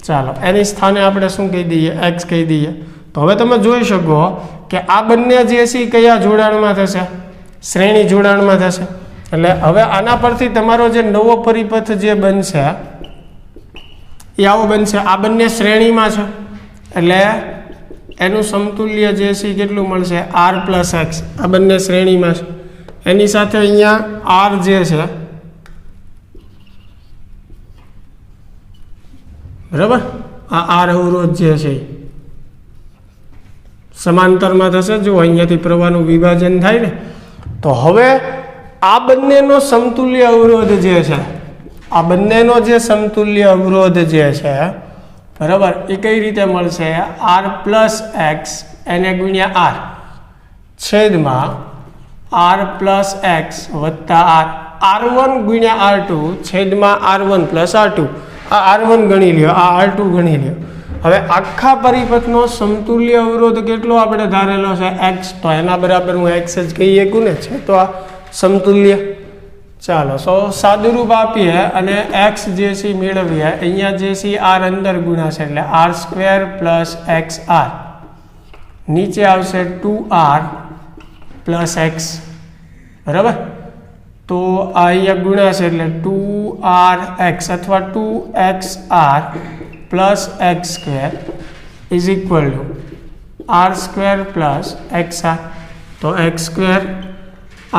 ચાલો એની સ્થાને આપણે શું કહી દઈએ? x કહી દઈએ. તો હવે તમે જોઈ શકો કે આ બંને જે છે કયા જોડાણમાં થશે? શ્રેણી જોડાણમાં થશે. એટલે હવે આના પરથી તમારો જે નવો પરિપથ જે બનશે એ આવો બનશે. આ બંને શ્રેણીમાં છે એટલે એનું સમતુલ્ય જે છે કેટલું મળશે? r plus x. આ બંને શ્રેણીમાં છે. એની સાથે અહીંયા r જે છે, બરાબર, આ r અવરોધ જે છે સમાંતરમાં થશે. જો અહીંયાથી પ્રવાહનું વિભાજન થાય ને, તો હવે આ બંનેનો સમતુલ્ય અવરોધ જે છે, આ બંનેનો જે સમતુલ્ય અવરોધ જે છે, બરાબર, એ કઈ રીતે મળશે? r પ્લસ x એને ગુણ્યા r છેદમાં r પ્લસ x વત્તા r, r1 ગુણ્યા r2 છેદમાં r1 પ્લસ r2. આ r1 ગણી લ્યો, આ r2 ગણી લ્યો. હવે આખા પરિપથનો સમતુલ્ય અવરોધ કેટલો આપણે ધારેલો છે? x. તો એના બરાબર હું x જ કહી શકું ને, છે તો આ સમતુલ્ય. ચાલો સાદુરૂપ આપીએ અને એક્સ જે છે મેળવીએ. અહીંયા જે છે આર અંદર ગુણાશે એટલે r square plus x r, નીચે આવશે 2r પ્લસ એક્સ, બરાબર. તો આ અહીંયા ગુણાશે એટલે 2rx અથવા 2xr plus x square is equal to r square plus x r. તો એક્સ સ્ક્વેર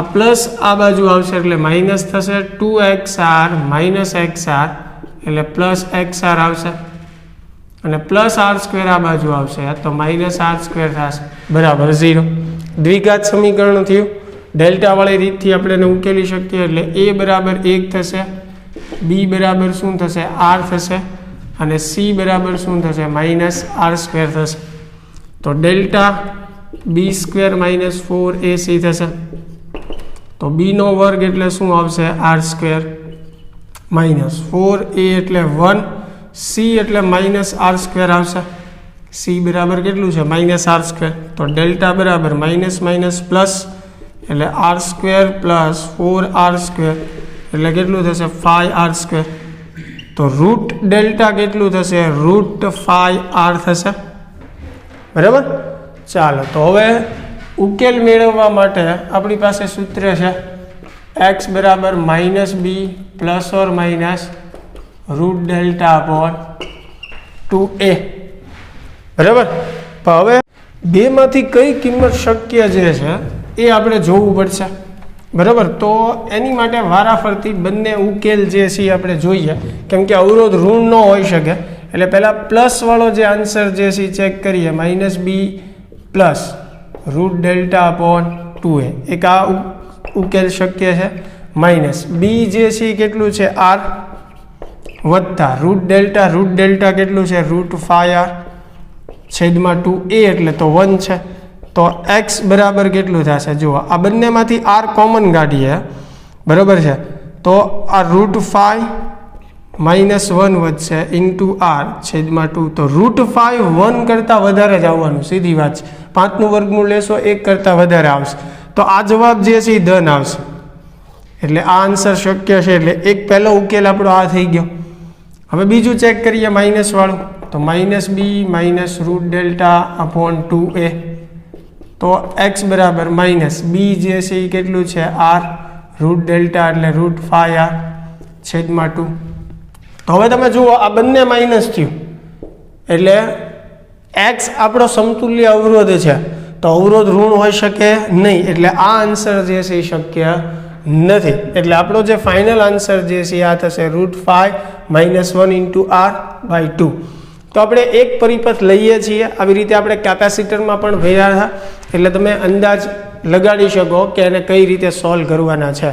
આ પ્લસ આ બાજુ આવશે એટલે માઇનસ થશે, 2xr માઇનસ xr એટલે પ્લસ xr આવશે, અને પ્લસ આર સ્ક્વેર આ બાજુ આવશે તો માઇનસ આર સ્ક્વેર થશે, બરાબર 0. દ્વિઘાત સમીકરણ થયું. ડેલ્ટાવાળી રીતથી આપણે એને ઉકેલી શકીએ એટલે a બરાબર 1 થશે, b બરાબર શું થશે r થશે, અને c બરાબર શું થશે માઇનસ આર સ્ક્વેર થશે. તો delta b square minus 4ac થશે. તો b નો વર્ગ એટલે શું આવશે આર સ્ક્વેર માઇનસ 4a એટલે 1, c એટલે માઇનસ આર સ્ક્વેર આવશે. c બરાબર કેટલું છે માઇનસ આર સ્ક્વેર. તો ડેલ્ટા બરાબર માઇનસ માઇનસ પ્લસ એટલે r square plus 4r square એટલે કેટલું થશે 5r સ્ક્વેર. તો રૂટ ડેલ્ટા કેટલું થશે રૂટ 5r થશે, બરાબર. ચાલો તો હવે ઉકેલ મેળવવા માટે આપણી પાસે સૂત્ર છે x બરાબર minus B plus or minus root delta upon 2a, બરાબર. પણ હવે બેમાંથી કઈ કિંમત શક્ય જે છે એ આપણે જોવું પડશે, બરાબર. તો એની માટે વારાફરતી બંને ઉકેલ જે છે આપણે જોઈએ, કેમ કે અવરોધ ઋણ ન હોઈ શકે. એટલે પહેલાં પ્લસવાળો જે આન્સર જે છે ચેક કરીએ, માઇનસ બી plus root delta upon 2a, એક આ ઉકેલ શક્ય છે. માઇનસ બી જે છે કેટલું છે આર, વત્તા રૂટ ડેલ્ટા કેટલું છે રૂટ 5r છેદમાં 2a એટલે તો 1 છે. તો x બરાબર કેટલું થશે જુઓ, આ બંનેમાંથી r કોમન કાઢીએ, બરાબર છે. તો આ રૂટ 5 માઇનસ 1 વધશે ઇન્ટુ r છેદમાં 2. તો રૂટ 5 1 કરતાં વધારે જ આવવાનું, સીધી વાત છે. 5નું વર્ગમૂળ લેશો 1 કરતાં વધારે આવશે, તો આ જવાબ જે છે એ ધન આવશે. એટલે આ આન્સર શક્ય છે. એટલે એક પહેલો ઉકેલ આપણો આ થઈ ગયો. હવે બીજું ચેક કરીએ માઇનસ વાળું. તો minus B minus root delta upon 2a. તો x બરાબર માઇનસ બી જે છે એ કેટલું છે આર, રૂટ ડેલ્ટા એટલે રૂટ 5r છેદમાં 2. તો હવે તમે જુઓ આ બંને માઇનસ થયું એટલે x આપણો સમતુલ્ય અવરોધ છે, તો અવરોધ ઋણ હોઈ શકે નહીં. એટલે આ આન્સર જે છે એ શક્ય નથી. એટલે આપણો જે ફાઇનલ આન્સર જે છે આ થશે root 5 minus 1 into r by 2. તો આપણે એક પરિપથ લઈએ છીએ, આવી રીતે આપણે કેપેસિટરમાં પણ ભર્યા હતા, એટલે તમે અંદાજ લગાડી શકો કે એને કઈ રીતે સોલ્વ કરવાના છે.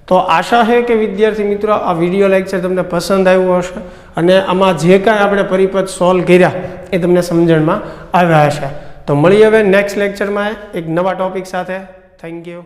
તો આશા છે કે વિદ્યાર્થી મિત્રો આ વિડીયો લેક્ચર તમને પસંદ આવ્યો હશે, અને આમાં જે કાંઈ આપણે પરિપથ સોલ્વ કર્યા એ તમને સમજણમાં આવ્યા હશે. તો મળીએ હવે નેક્સ્ટ લેક્ચરમાં એક નવા ટોપિક સાથે. Thank you.